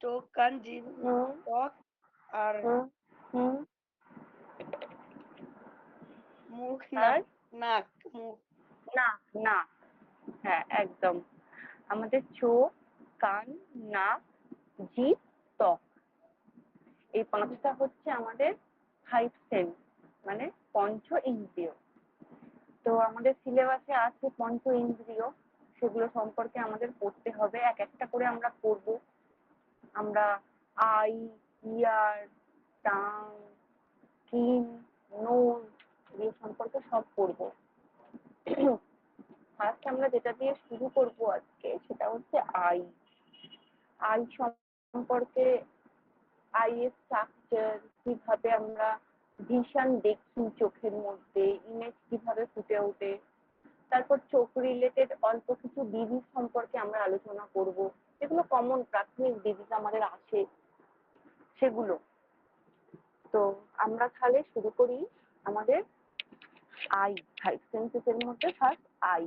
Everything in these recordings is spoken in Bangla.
চোখ, কান, জিভ, হুম ত্বক আর হুম হুম মুখ, আর নাক, মুখ। নাক নাক হ্যাঁ একদম। আমাদের চোখ, কান, নাক, জিভ, ত্বক, এই পাঁচটা হচ্ছে আমাদের ফাইভ সেন্স, মানে পঞ্চ ইন্দ্রিয়। তো আমাদের সিলেবাসে আছে পঞ্চ ইন্দ্রিয়, সেগুলো সম্পর্কে আমাদের পড়তে হবে, এক একটা করে আমরা পড়বো। আমরা eye, ear, tongue, skin, nose, এগুলো সম্পর্কে সব পড়বো। ফার্স্ট আমরা যেটা দিয়ে শুরু করবো আজকে সেটা হচ্ছে আই। আই সম্পর্কে, আই এর স্ট্রাকচার, কিভাবে আমরা ভিশন দেখি চোখের মধ্যে, ইমেজ কিভাবে ফুটে ওঠে, তারপর চোখ রিলেটেড অল্প কিছু ডিজিজ সম্পর্কে আমরা আলোচনা করব, যেগুলো কমন প্রাথমিক ডিজিজ আমাদের আছে সেগুলো। তো আমরা তাহলে শুরু করি আমাদের আই, ফাইভ সেন্সেস এর মধ্যে ফার্স্ট আই।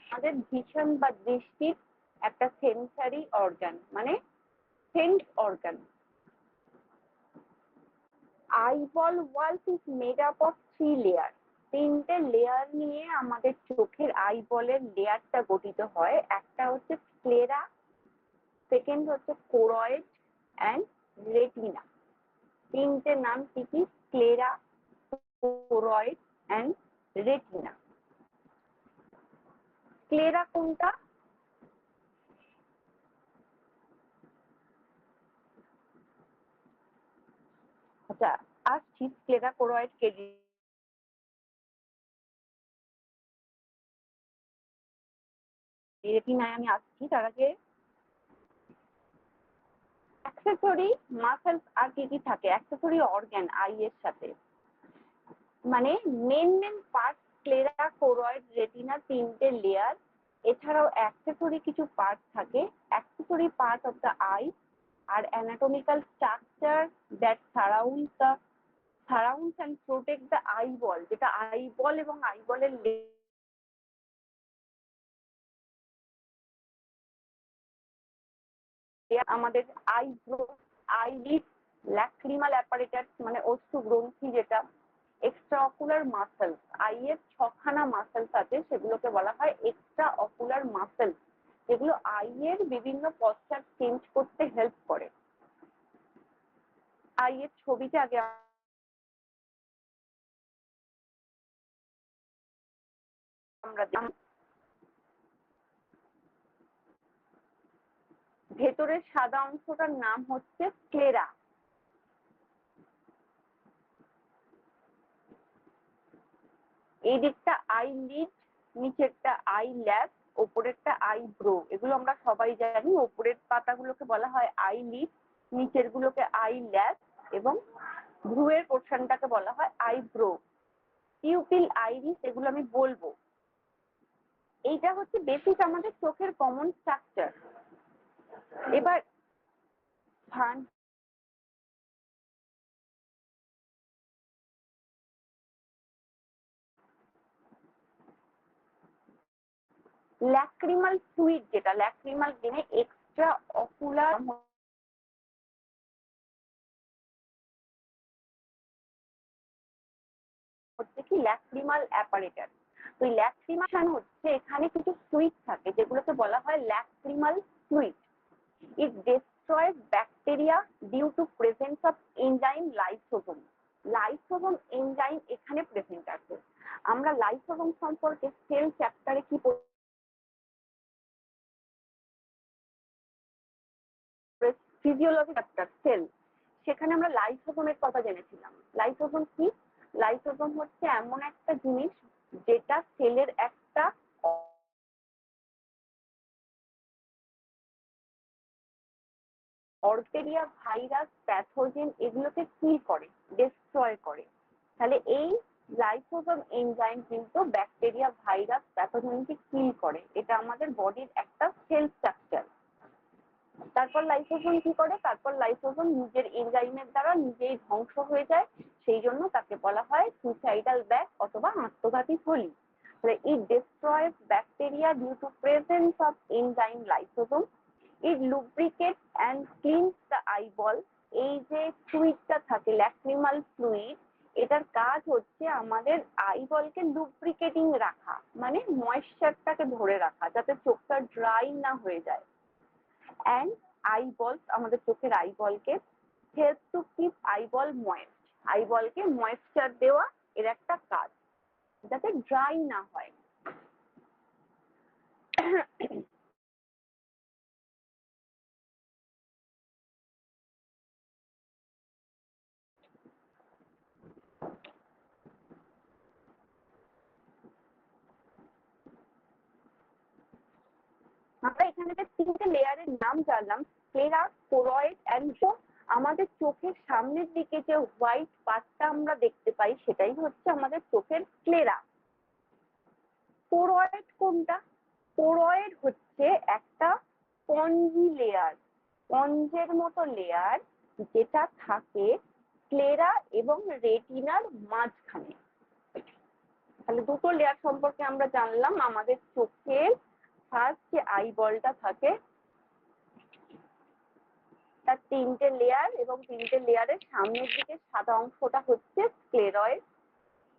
আমাদের ভিশন বা দৃষ্টির একটা সেন্সারি অর্গান, মানে sense organ. Eyeball walls is made up of three layer. তিনটে লেয়ার নিয়ে আমাদের চোখের আইবলের লেয়ারটা গঠিত হয়। একটা হচ্ছে স্ক্লেরা, সেকেন্ড হচ্ছে কোরয়েড অ্যান্ড রেটিনা। তিনটে নাম কি কি? Sclera, choroid and retina. Sclera কোনটা? আচ্ছা, আসছি স্ক্লেরা কোরয়েড রেটিনায় আমি আসছি। তার আগে অ্যাক্সেসরি মাসেলস আর কি কি থাকে? অ্যাক্সেসরি অর্গান আই এর সাথে, মানে main part sclera, choroid, retina, তিনটে লেয়ার। এছাড়াও অ্যাক্সেসরি কিছু পার্ট থাকে। Accessory part of the eye are anatomical structure that surrounds and protect the eyeball, যেটা আইবল এবং আইবলের আমাদের আইব্রো, আইলিড, ল্যাক্রিমাল অ্যাপারেটাস মানে অশ্রু গ্রন্থি, যেটা এক্সট্রা অকুলার মাসেলস। আই এর ছখানা মাসেলস আছে, সেগুলোকে বলা হয় এক্সট্রা অকুলার মাসেলস, যেগুলো আই এর বিভিন্ন পশ্চাৎ চেঞ্জ করতে হেল্প করে। আই এর ছবিটা আগে আমরা ভেতরের সাদা অংশটার নাম হচ্ছে স্ক্লেরা। এই দিকটা আই লিড, নিচেরটা আই ল্যাব, ওপরেরটা আই ব্রো। এগুলো আমরা সবাই জানি। ওপরের পাতাগুলোকে বলা হয় আই লিড, নিচের গুলোকে আই ল্যাব, এবং ভ্রুয়ের পোর্শনটাকে বলা হয় আই ব্রো। পিউপিল, আইরিস, এগুলো আমি বলবো। এইটা হচ্ছে বেসিক আমাদের চোখের কমন স্ট্রাকচার। এবার ল্যাক্রিমাল ফ্লুইড, যেটা ল্যাক্রিমাল গেনে এক্সট্রা অকুলার হচ্ছে কি ল্যাক্রিমাল অ্যাপারেটাস। তো ল্যাক্রিমেশন হচ্ছে এখানে কিছু ফ্লুইড থাকে যেগুলোকে বলা হয় lacrimal fluid. It destroys bacteria due to presence of enzyme lysosome. Lysosome enzyme এখানে প্রেজেন্ট আছে। আমরা লাইসোজোম সম্পর্কে সেল চ্যাপ্টারে কি ফিজিওলজি চ্যাপ্টার সেল, সেখানে আমরা লাইসোজোমের কথা জেনেছিলাম। লাইসোজোম কি? লাইসোজোম হচ্ছে এমন একটা জিনিস যেটা সেলের একটা ব্যাকটেরিয়া, ভাইরাস, প্যাথোজেন এগুলোকে কি করে? ডিস্ট্রয় করে। তাহলে এই লাইসোজোম এনজাইম কিন্তু ব্যাকটেরিয়া, ভাইরাস, প্যাথোজেনকে কিল করে। এটা আমাদের বডির একটা সেল স্ট্রাকচার। তারপর লাইসোজোম কি করে? তারপর লাইসোজোম নিজের এনজাইমের দ্বারা নিজেই ধ্বংস হয়ে যায়। সেই জন্য তাকে বলা হয় সুইসাইডাল ব্যাক অথবা আত্মঘাতী থলি। It destroys bacteria due to presence of enzyme lysozyme. It lubricate and cleans the eyeball. এই যে ফ্লুইডটা থাকে ল্যাক্রিমাল ফ্লুইড, এটার কাজ হচ্ছে আমাদের আইবলকে লুব্রিকেটিং রাখা, মানে ময়েশ্চারটাকে ধরে রাখা যাতে চোখটা ড্রাই না হয়ে যায়। অ্যান্ড আইবল, আমাদের চোখের আইবলকে help to keep eyeball moist. আইবলকে ময়েশ্চার দেওয়া এর একটা কাজ, যাতে ড্রাই না হয়। আমরা এখানে যে তিনটে লেয়ারের নাম জানলাম, স্ক্লেরা, কোরয়েড অ্যান্ড আমাদের চোখের সামনের দিকে যে হোয়াইট পার্টটা আমরা দেখতে পাই সেটাই হচ্ছে আমাদের চোখের স্ক্লেরা। কোরয়েড কোনটা? কোরয়েড হচ্ছে একটা স্পঞ্জি লেয়ার, স্পঞ্জের মতো লেয়ার যেটা থাকে স্ক্লেরা এবং রেটিনার মাঝখানে। তাহলে দুটো লেয়ার সম্পর্কে আমরা জানলাম। আমাদের চোখের ফার্স্ট যে আইবলটা থাকে তার তিনটে লেয়ার, এবং তিনটে লেয়ারের সামনের দিকে সাদা অংশটা হচ্ছে স্ক্লেরয়েড,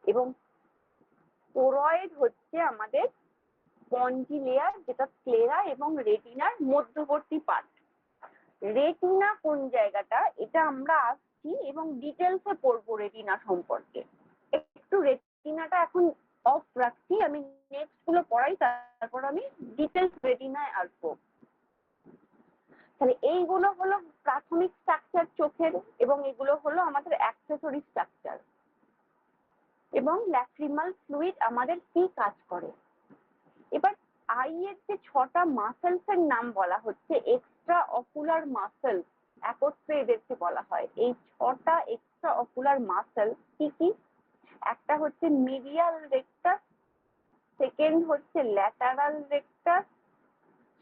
এবং কোরয়েড হচ্ছে আমাদের স্পঞ্জি লেয়ার যেটা স্ক্লেরা এবং রেটিনার মধ্যবর্তী পার্ট। রেটিনা কোন জায়গাটা এটা আমরা আসছি এবং ডিটেলসে পড়বো রেটিনা সম্পর্কে। একটু রেটিনাটা এখন অফ রাখছি, আমি নেক্সট গুলো পড়াই, তারপর আমি ডিটেলস রেটিনায় আসবো। তাহলে এইগুলো হলো প্রাথমিক স্ট্রাকচার চোখের, এবং এগুলো হলো আমাদের অ্যাক্সেসরি স্ট্রাকচার। এবং ল্যাক্রিমাল ফ্লুইড আমাদের কি কাজ করে? এবার আই এর যে 6টা মাসেলস এর নাম বলা হচ্ছে, এক্সট্রা অকুলার মাসেল একত্রে এদেরকে বলা হয়। এই 6টা এক্সট্রা অকুলার মাসেল কি কি? একটা হচ্ছে মিডিয়াল রেকটাস, সেকেন্ড হচ্ছে lateral rectus,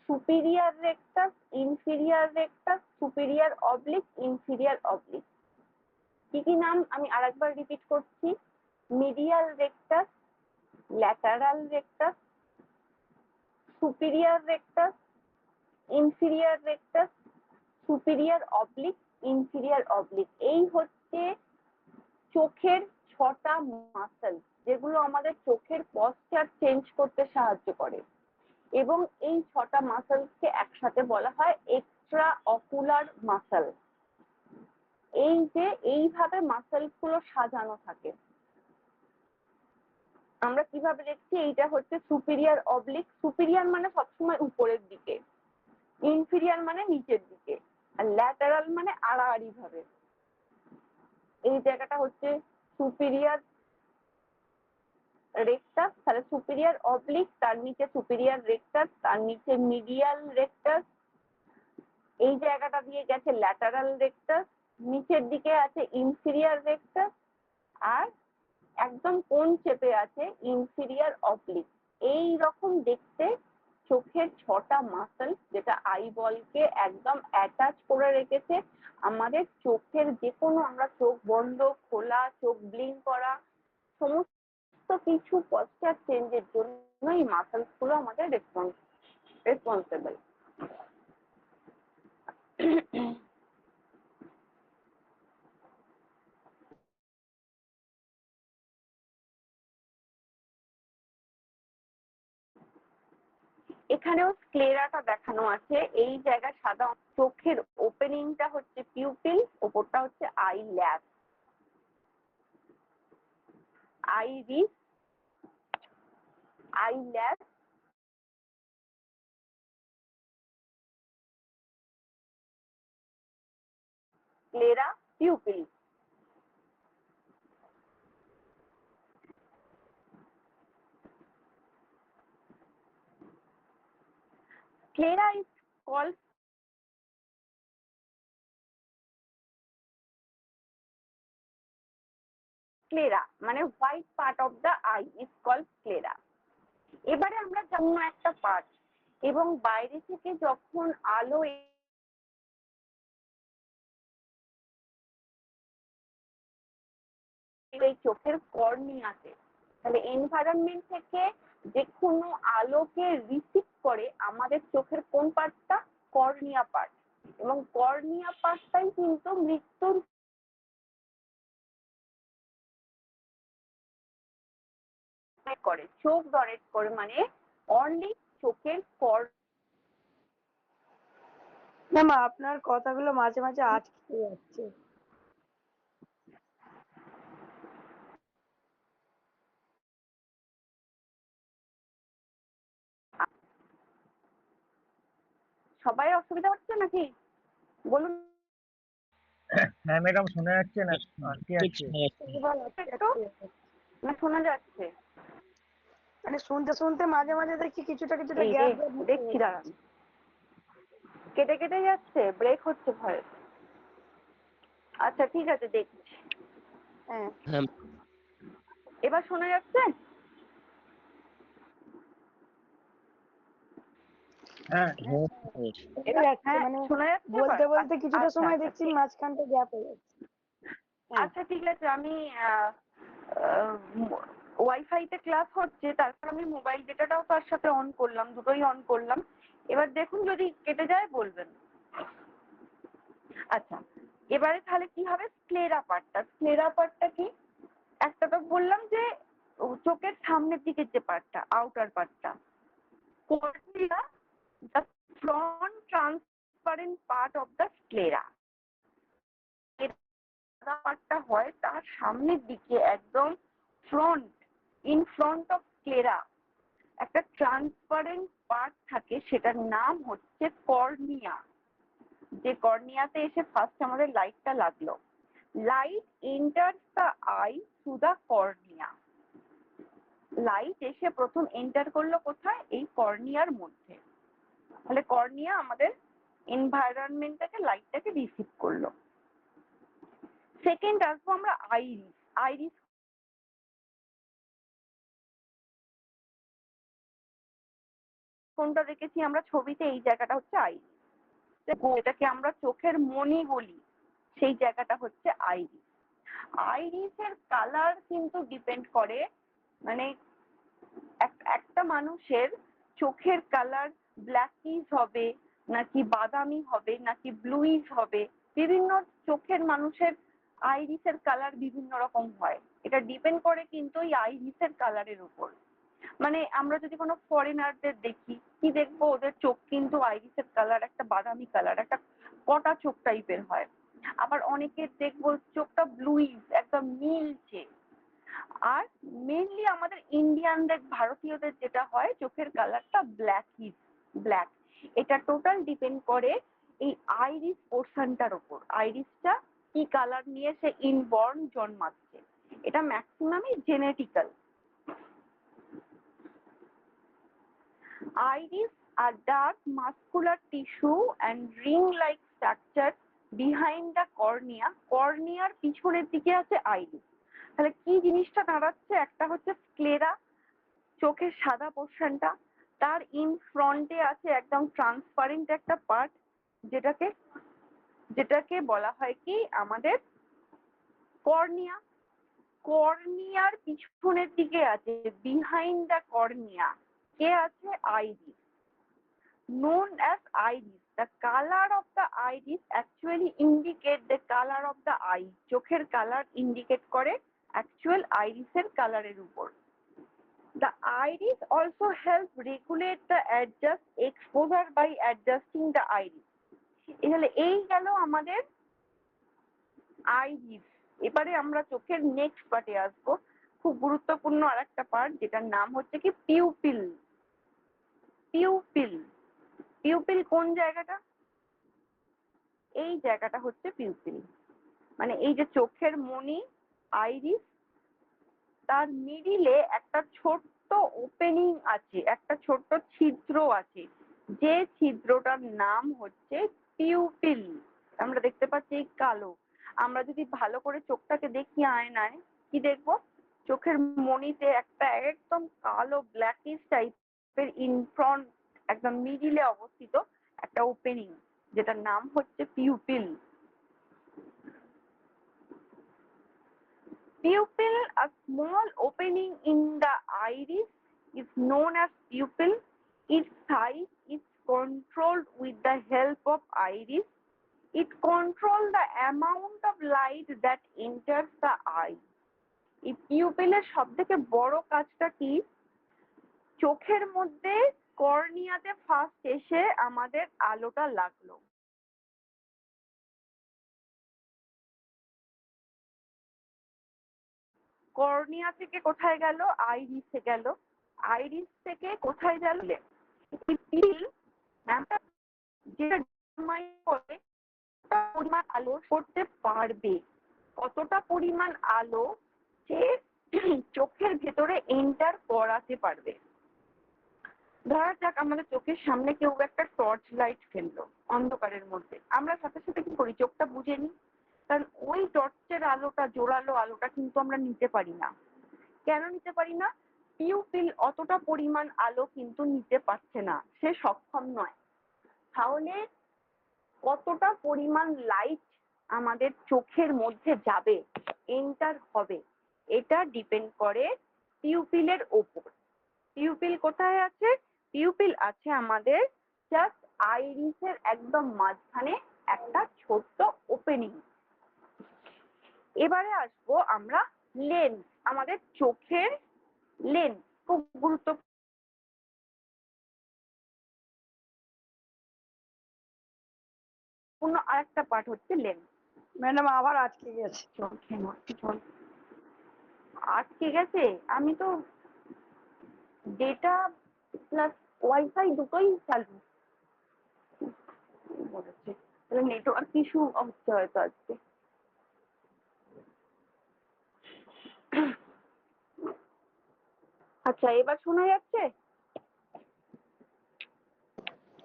superior rectus, inferior rectus, superior oblique, inferior oblique. কি কি নাম আমি আরেকবার রিপিট করছি? Medial rectus, lateral rectus, superior rectus, inferior rectus, superior oblique, inferior oblique. এই হচ্ছে চোখের 6টা মাসেল যেগুলো আমাদের চোখের পশ্চার চেঞ্জ করতে সাহায্য করে। এবং এই 6টা মাসেলকে একসাথে বলা হয় এক্সট্রা অকুলার মাসেল। এই যে এইভাবে মাসেল গুলো সাজানো থাকে, আমরা কিভাবে দেখছি? এইটা হচ্ছে সুপিরিয়ার অবলিক। সুপিরিয়ার মানে সবসময় উপরের দিকে, ইনফিরিয়ার মানে নিচের দিকে, আর ল্যাটারাল মানে আড়াআড়ি ভাবে। এই জায়গাটা হচ্ছে সুপিরিয়ার রেকটাস, তাহলে সুপিরিয়ার অবলিক, তার নিচে সুপিরিয়ার রেকটাস, তার নিচে মিডিয়াল রেকটাস, এই জায়গাটা দিয়ে গেছে ল্যাটারাল রেকটাস, নিচের দিকে আছে ইনফিরিয়ার রেকটাস, আর একদম কোন চেপে আছে ইনফিরিয়ার অবলিক। এই রকম দেখতে চোখের 6টা মাসেল, যেটা আইবলকে একদম অ্যাটাচ করে রেখেছে। আমাদের চোখের যে কোনো, আমরা চোখ বন্ধ, খোলা, চোখ ব্লিঙ্ক করা, সমস্ত কিছু পশ্চার চেঞ্জের জন্য এই মাসেলস গুলো আমাদের রেসপন্সিবল। এখানেও স্ক্লেরাটা দেখানো আছে। এই জায়গায় সাদা চোখের ওপেনিংটা হচ্ছে পিউপিল, ওপরটা হচ্ছে আই ল্যাব। আইরিস, আই ল্যাব, sclera, pupil. Sclera is called sclera, মানে white part of the eye is called sclera. এবারে আমরা জানবো একটা পার্ট, এবং বাইরে থেকে যখন আলো এই চোখের কর্নিয়াতে, তাহলে এনভায়রনমেন্ট থেকে যে কোনো আলোকে রিসিভ করে আমাদের চোখের কোন পার্টটা? Cornea part. এবং কর্নিয়া পার্টটাই কিন্তু মৃত্যুর করে, চোখ ডনেট করে, মানে অনলি চোখের ম্যাম আপনার কথাগুলো মাঝে মাঝে আটকে যাচ্ছে। সবাই অসুবিধা হচ্ছে নাকি বলুন? হ্যাঁ ম্যাডাম শোনা যাচ্ছে না, আটকে যাচ্ছে। না শোনা যাচ্ছে? মানে শুনতে শুনতে মাঝে মাঝে দেখি কিছুটা কিছুটা এই গ্যাপ দেখছি, দাঁড়ান, কেটে কেটে যাচ্ছে, ব্রেক হচ্ছে ভয়েস। আচ্ছা ঠিক আছে, দেখছি। হ্যাঁ এবার শোনা যাচ্ছে? হ্যাঁ এবার যাচ্ছে, মানে শোনা যাচ্ছে? বলতে বলতে কিছুটা আচ্ছা, সময় আচ্ছা, দেখছি ঠিক- মাঝখানটা গ্যাপ হয়ে যাচ্ছে। হ্যাঁ। আচ্ছা ঠিক আছে, আমি ওয়াইফাইতে ক্লাস হচ্ছে, তারপর আমি মোবাইল ডেটাটাও তার সাথে অন করলাম, দুটোই অন করলাম। এবার দেখুন যদি কেটে যায় বলবেন। আচ্ছা, এবারে তাহলে কি হবে? স্ক্লেরা পার্টটা, স্ক্লেরা পার্টটা কি? একটা তো বললাম যে চোখের সামনের দিকের যে পার্টটা, আউটার পার্টটা, cornea, the front transparent part of the sclera. পার্টটা হয় তার সামনের দিকে, একদম front, in front of sclera একটা ট্রান্সপারেন্ট পার্ট থাকে, সেটার নাম হচ্ছে কর্নিয়া। যে কর্নিয়াতে এসে ফার্স্ট আমাদের লাইটটা লাগলো, light enters the I through the cornea. Light এসে প্রথম এন্টার করলো কোথায়? এই কর্নিয়ার মধ্যে। তাহলে কর্নিয়া আমাদের এনভায়রনমেন্টটাকে, লাইটটাকে রিসিভ করলো। সেকেন্ড আসবো আমরা আইরিস। আইরিস কোনটা দেখেছি আমরা ছবিতে? এই জায়গাটা হচ্ছে আইরিস, এটাকে আমরা চোখের মণি বলি, সেই জায়গাটা হচ্ছে আইরিস। আইরিসের কালার কিন্তু ডিপেন্ড করে, মানে একটা মানুষের চোখের কালার ব্ল্যাকিশ হবে নাকি বাদামি হবে নাকি ব্লুইশ হবে, বিভিন্ন চোখের মানুষের আইরিসের কালার বিভিন্ন রকম হয়। এটা ডিপেন্ড করে কিন্তু এই আইরিসের কালারের উপর। মানে আমরা যদি কোনো ফরেনারদের দেখি, কি দেখবো? ওদের চোখ কিন্তু আইরিসের কালার একটা বাদামি কালার, একটা কটা চোখ টাইপের হয়। আবার অনেকের দেখবো চোখটা ব্লুইশ, একদম নীলচে। আর মেনলি আমাদের ইন্ডিয়ানদের, ভারতীয়দের যেটা হয়, চোখের কালারটা ব্ল্যাকিশ, ব্ল্যাক। এটা টোটাল ডিপেন্ড করে এই আইরিস পোর্শনটার উপর, আইরিসটা কি কালার নিয়ে সে ইনবর্ন জন্মাচ্ছে। এটা ম্যাক্সিমামই genetical. Iris are dark muscular tissue and ring-like structure behind the cornea. কর্নিয়ার পিছনের দিকে আছে আইরিস। তাহলে কি জিনিসটা দাঁড়াচ্ছে? একটা হচ্ছে স্ক্লেরা, চোখের সাদা পোর্শনটা, তার ইন ফ্রন্টে আছে একদম ট্রান্সপারেন্ট একটা পার্ট, যেটাকে যেটাকে বলা হয় কি আমাদের কর্নিয়া। কর্নিয়ার পিছনের দিকে আছে, বিহাইন্ড দ্য কর্নিয়া, কে আছে? Iris. Known as iris, the color of the iris actually indicate the color of the eye. চোখের কালার ইন্ডিকেট করে অ্যাকচুয়াল আইরিসের কালারের উপর। The iris also help regulate the adjust exposure by adjusting the iris. তাহলে এই গেল আমাদের আইরিস। এবারে আমরা চোখের নেক্সট পার্টে আসবো, খুব গুরুত্বপূর্ণ আরেকটা পার্ট যেটার নাম হচ্ছে কি পিউপিল। পিউপিল, পিউপিল কোন জায়গাটা? এই জায়গাটা হচ্ছে পিউপিল, মানে এই যে চোখের মণি আইরিস, তার মিডিলে একটা ছোট্ট ওপেনিং আছে, একটা ছোট্ট ছিদ্র আছে, যে ছিদ্রটার নাম হচ্ছে পিউপিল। আমরা দেখতে পাচ্ছি এই কালো। আমরা যদি ভালো করে চোখটাকে দেখি আয়নায়, কি দেখবো? চোখের মণিতে একটা একদম কালো ব্ল্যাকিশ টাইপের ইন ফ্রন্ট একদম মিডিলে অবস্থিত একটা ওপেনিং, যেটার নাম হচ্ছে pupil. Pupil, a small opening in the iris, is known as pupil. Its size is controlled with the help of iris. It controls the amount of light that enters the eye. এই পিউপিলের সবথেকে বড় কাজটা কি? চোখের মধ্যে কর্নিয়াতে ফার্স্ট এসে আমাদের আলোটা লাগলো, কর্নিয়া থেকে কোথায় গেল? আইরিসে গেল, আইরিস থেকে কোথায় গেল? পিল যেটা ডিটারমাইন করে পরিমাণ আলো করতে পারবে, কতটা পরিমাণ আলো সে চোখের ভেতরে এন্টার করাতে পারবে। ধরা যাক আমাদের চোখের সামনে কেউ একটা টর্চ লাইট ফেললো অন্ধকারের মধ্যে, আমরা সাথে সাথে কি করি? চোখটা বুজে নিই, কারণ ওই টর্চের আলোটা, জোরালো আলোটা কিন্তু আমরা নিতে পারি না। কেন নিতে পারি না? পিউপিল অতটা পরিমাণ আলো কিন্তু নিতে পারছে না, সে সক্ষম নয়। তাহলে কতটা পরিমাণ লাইট আমাদের চোখের মধ্যে যাবে, এন্টার হবে, এটা ডিপেন্ড করে পিউপিলের ওপর। পিউপিল কোথায় আছে? পিউপিল আছে আমাদের জাস্ট আইরিসের একদম মাঝখানে একটা ছোট্ট ওপেনিং। এবারে আসবো আমরা লেন্স, আমাদের চোখের লেন্স খুব গুরুত্বপূর্ণ আরেকটা পার্ট হচ্ছে লেন্স। ম্যাডাম আবার আটকে গেছে। আটকে গেছে? আমি তো ডেটা প্লাস ওয়াইফাই দুটোই চালু বলেছে, তাহলে নেটওয়ার্ক ইস্যু হচ্ছে হয়তো আজকে। আচ্ছা, এবার শোনা যাচ্ছে?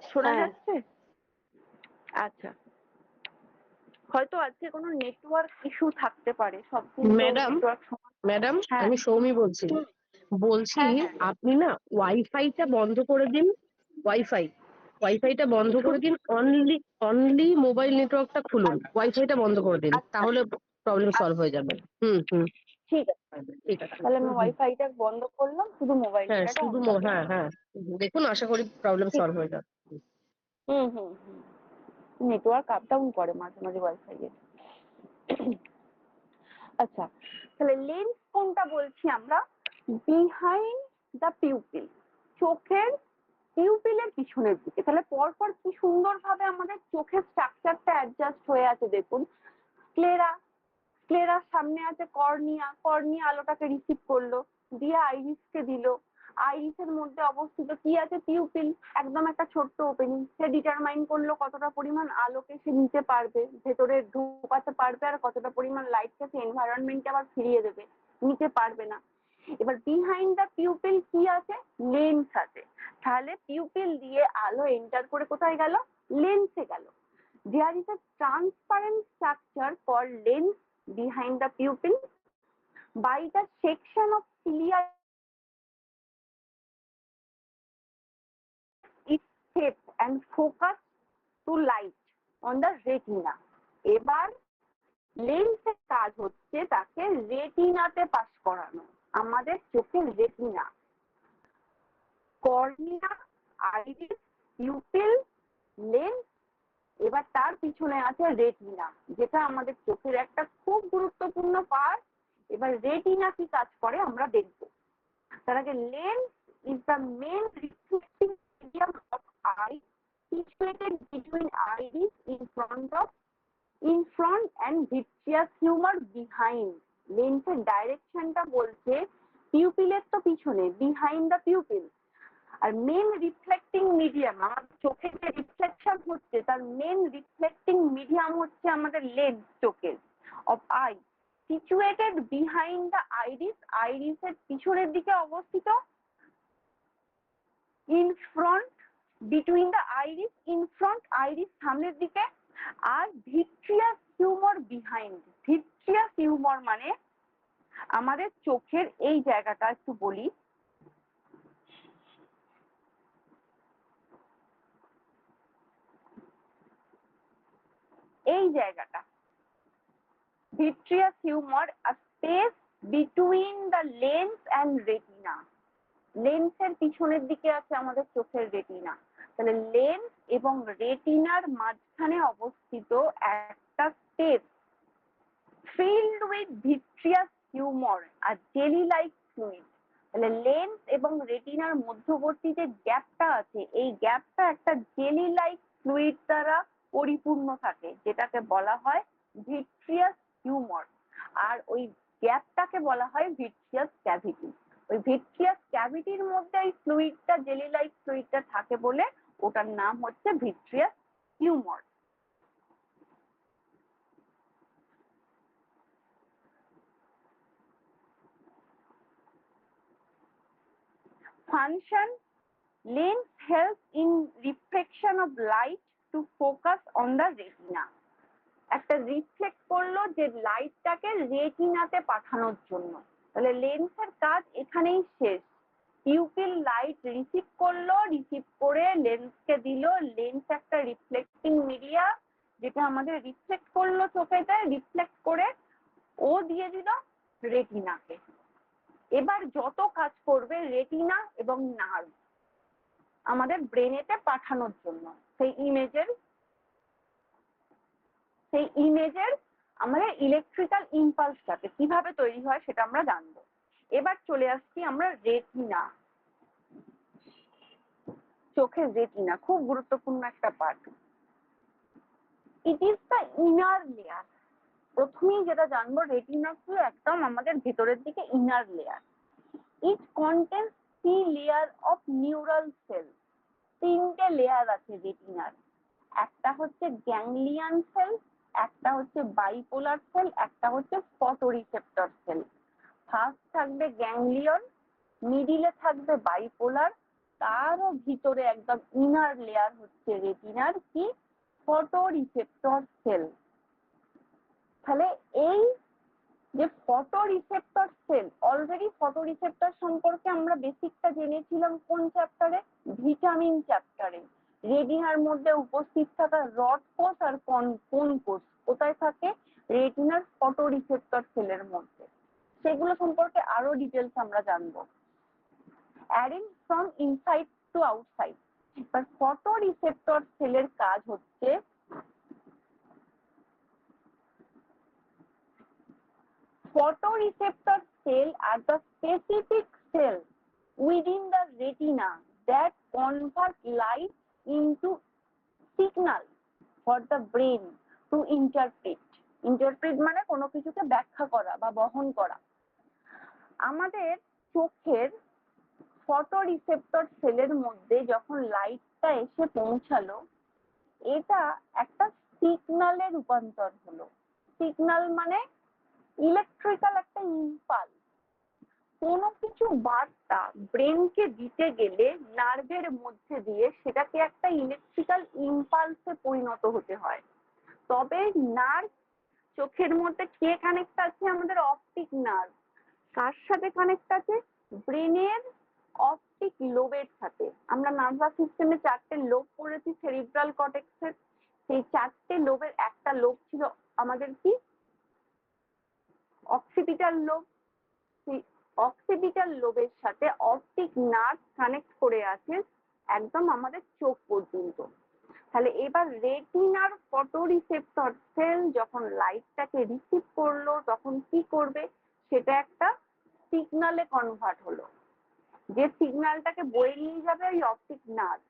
শোনা হ্যাঁ। যাচ্ছে? আচ্ছা, হয়তো আজকে কোনো নেটওয়ার্ক ইস্যু থাকতে পারে, সবদিন ম্যাডাম, ম্যাডাম হ্যাঁ। আমি সৌমি বলছি। বলছি হ্যাঁ, হ্যাঁ। আপনি না ওয়াইফাইটা বন্ধ করে দিন, ওয়াইফাইটা বন্ধ করে দিন, অনলি মোবাইল নেটওয়ার্কটা খুলুন, ওয়াইফাইটা বন্ধ করে দিন, আচ্ছা, তাহলে প্রবলেম সলভ হয়ে যাবে। হুম হুম, ঠিক আছে, ঠিক আছে। তাহলে আমি ওয়াইফাইটা বন্ধ করলাম, শুধু মোবাইল হ্যাঁ ডেটাটা শুধু অন থাকবে। হ্যাঁ হ্যাঁ, দেখুন আশা করি প্রবলেম সলভ হয়ে যাবে। হুম হুম হুম, নেটওয়ার্ক আপ ডাউন করে মাঝে মাঝে ওয়াইফাই এর। আচ্ছা, তাহলে লেন্স কোনটা বলছি আমরা? বিহাইন্ড দ্য পিউপিল, চোখের পিউপিলের পিছনের দিকে। তাহলে পরপর কি সুন্দরভাবে আমাদের চোখের স্ট্রাকচারটা অ্যাডজাস্ট হয়ে আছে দেখুন। স্ক্লেরা, স্ক্লেরার সামনে আছে কর্নিয়া, কর্নিয়া আলোটাকে রিসিভ করলো, দিয়ে আইরিসকে দিল, আইরিসের মধ্যে অবস্থিত কি আছে? পিউপিল, একদম একটা ছোট্ট ওপেনিং। সে ডিটারমাইন করলো কতটা পরিমাণ আলোকে সে নিতে পারবে, ভেতরে ঢোকাতে পারবে, আর কতটা পরিমাণ লাইটকে সে এনভায়রনমেন্টে আবার ফিরিয়ে দেবে, নিতে পারবে না। এবার বিহাইন্ড দ্য পিউপিল কি আছে? লেন্স আছে। তাহলে পিউপিল দিয়ে আলো এন্টার করে কোথায় গেল? লেন্সে গেল। There is a transparent structure called lens behind the pupil. By the section of cilia is shaped and focused to light on the retina. এবার লেন্সের কাজ হচ্ছে তাকে রেটিনাতে পাস করানো, আমাদের চোখের retina, cornea, iris, pupil, lens, এবার তার পিছনে আছে রেটিনা, যেটা আমাদের চোখের একটা খুব গুরুত্বপূর্ণ পার্ট। এবার রেটিনা কি কাজ করে আমরা দেখব। তার আগে lens is the main reflecting medium of eye situated between iris in front and vitreous humor behind. লেন্সের ডাইরেকশনটা বলছে পিউপিলের তো পিছনে, বিহাইন্ড দ্য পিউপিল। আর মেন রিফ্লেক্টিং মিডিয়াম, আমাদের চোখের যে রিফ্লেকশন হচ্ছে তার মেন রিফ্লেক্টিং মিডিয়াম হচ্ছে আমাদের লেন্স চোখের of eye, situated behind the iris, আইরিসের পিছনের দিকে অবস্থিত, in front, between the iris, in front iris সামনের দিকে, আর ভিট্রিয়াস হিউমার বিহাইন্ড। ভিট্রিয়াস হিউমার মানে আমাদের চোখের এই জায়গাটা একটু বলি, এই জায়গাটা vitreous humor, a space between the lens and retina. লেন্সের পিছনের দিকে আছে আমাদের চোখের রেটিনা। তাহলে লেন্স এবং রেটিনার মাঝখানে অবস্থিত একটা space filled with vitreous humor, a jelly like fluid। তাহলে লেন্স এবং রেটিনার মধ্যবর্তী যে গ্যাপটা আছে, এই গ্যাপটা একটা জেলি লাইক ফ্লুইড দ্বারা পরিপূর্ণ থাকে, যেটাকে বলা হয় ভিট্রিয়াস হিউমার। আর ওই গ্যাপটাকে বলা হয় ভিট্রিয়াস ক্যাভিটি। ওই ভিট্রিয়াস ক্যাভিটির মধ্যে এই ফ্লুইডটা, জেলি লাইক ফ্লুইডটা থাকে বলে ওটার নাম হচ্ছে vitreous humour. Function: lens helps in reflection of light to focus on the retina। একটা রিফ্লেক্ট করলো যে লাইটটাকে রেটিনাতে পাঠানোর জন্য। তাহলে লেন্সের কাজ এখানেই শেষ। পিউপিল লাইট রিসিভ করলো, রিসিভ করে লেন্সকে দিল, লেন্স একটা রিফ্লেক্টিং মিডিয়া, যেটা আমাদের রিফ্লেক্ট করলো চোখেতে, রিফ্লেক্ট করে ও দিয়ে দিল রেটিনাকে। এবার যত কাজ করবে রেটিনা এবং নার্ভ আমাদের ব্রেনেতে পাঠানোর জন্য, সেই ইমেজের আমাদের ইলেকট্রিক্যাল ইম্পালসটাকে কিভাবে তৈরি হয় সেটা আমরা জানবো। এবার চলে আসছি আমরা রেটিনা। চোখের রেটিনা খুব গুরুত্বপূর্ণ একটা part. It is the inner layer. প্রথমেই যেটা জানবো, রেটিনা কি একদম আমাদের ভেতরের দিকে inner layer. It contains 3 layer of neural cell. 3টে লেয়ার আছে রেটিনার। একটা হচ্ছে গ্যাংলিয়ন সেল, একটা হচ্ছে বাইপোলার সেল, একটা হচ্ছে ফটোরিসেপ্টর সেল। ফার্স্ট থাকবে গ্যাংলিয়ন, মিডিলে থাকবে বাইপোলার, তারও ভিতরে একদম ইনার লেয়ার হচ্ছে রেটিনার কি ফটোরিসেপ্টর সেল। তাহলে এই যে ফটোরিসেপ্টর সেল, অলরেডি ফটোরিসেপ্টর সম্পর্কে আমরা বেসিকটা জেনেছিলাম কোন চ্যাপ্টারে? ভিটামিন চ্যাপ্টারে। রেটিনার মধ্যে উপস্থিত থাকা রড কোষ আর কোন কোষ কোথায় থাকে? রেটিনার ফটোরিসেপ্টর সেলের মধ্যে। সেগুলো সম্পর্কে আরো ডিটেলস আমরা জানবো। অ্যারিং ফ্রম ইনসাইড টু আউটসাইড। এবার ফটোরিসেপ্টর সেলের কাজ হচ্ছে photoreceptor cell are the specific cell within the retina that convert light into signal for the brain to interpret. Interpret মানে কোনো কিছুকে ব্যাখ্যা করা বা বহন করা। আমাদের চোখের ফটোরিসেপ্টর সেলের মধ্যে যখন লাইটটা এসে পৌঁছালো, এটা একটা সিগনালে রূপান্তর হলো। সিগন্যাল মানে ইলেকট্রিক্যাল একটা ইম্পালস। কোনো কিছু বার্তা ব্রেনকে দিতে গেলে নার্ভের মধ্যে দিয়ে সেটাকে একটা ইলেকট্রিক্যাল ইম্পালসে পরিণত হতে হয়। তবে নার্ভ চোখের মধ্যে কে কানেক্ট আছে? আমাদের অপটিক নার্ভ। কার সাথে কানেক্ট আছে? ব্রেনের অপটিক লোবের সাথে। আমরা নার্ভাস সিস্টেমে 4টে লোব পড়েছি সেরিব্রাল কর্টেক্সের। সেই 4টে লোবের একটা লোব ছিল আমাদের কি অক্সিপিটাল লোব। সেই অক্সিপিটাল লোবের সাথে অপটিক নার্ভ কানেক্ট করে আছে একদম আমাদের চোখ পর্যন্ত। তাহলে এবার রেটিনার ফটোরিসেপ্টর সেল যখন লাইটটাকে রিসিভ করলো তখন কি করবে? সেটা একটা সিগনালে কনভার্ট হলো। যে সিগন্যালটাকে বয়ে নিয়ে যাবে ওই optic nerve.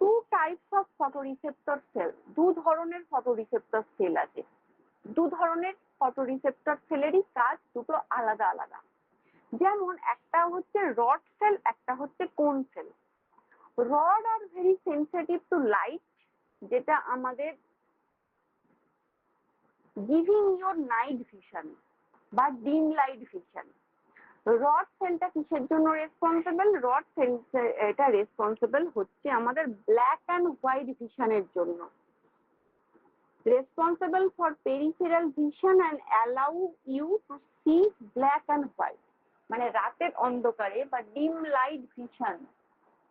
Two types of photoreceptor cell, দু ধরনের ফটোরিসেপ্টর সেল আছে। দু ধরনের ফটোরিসেপ্টর সেলেরই কাজ দুটো আলাদা আলাদা। যেমন একটা হচ্ছে রড সেল, একটা হচ্ছে cone cell. Rod are very sensitive to light, যেটা আমাদের গিভিং ইউর নাইট ভিশন বা ডিম লাইট ভিশন। রড সেলটা কিসের জন্য রেসপন্সিবল? রড সেল এটা রেসপন্সিবল হচ্ছে আমাদের ব্ল্যাক অ্যান্ড হোয়াইট ভিশনের জন্য। Responsible for peripheral vision and allow you to see black and white, মানে রাতের অন্ধকারে বা ডিম লাইট ভিশন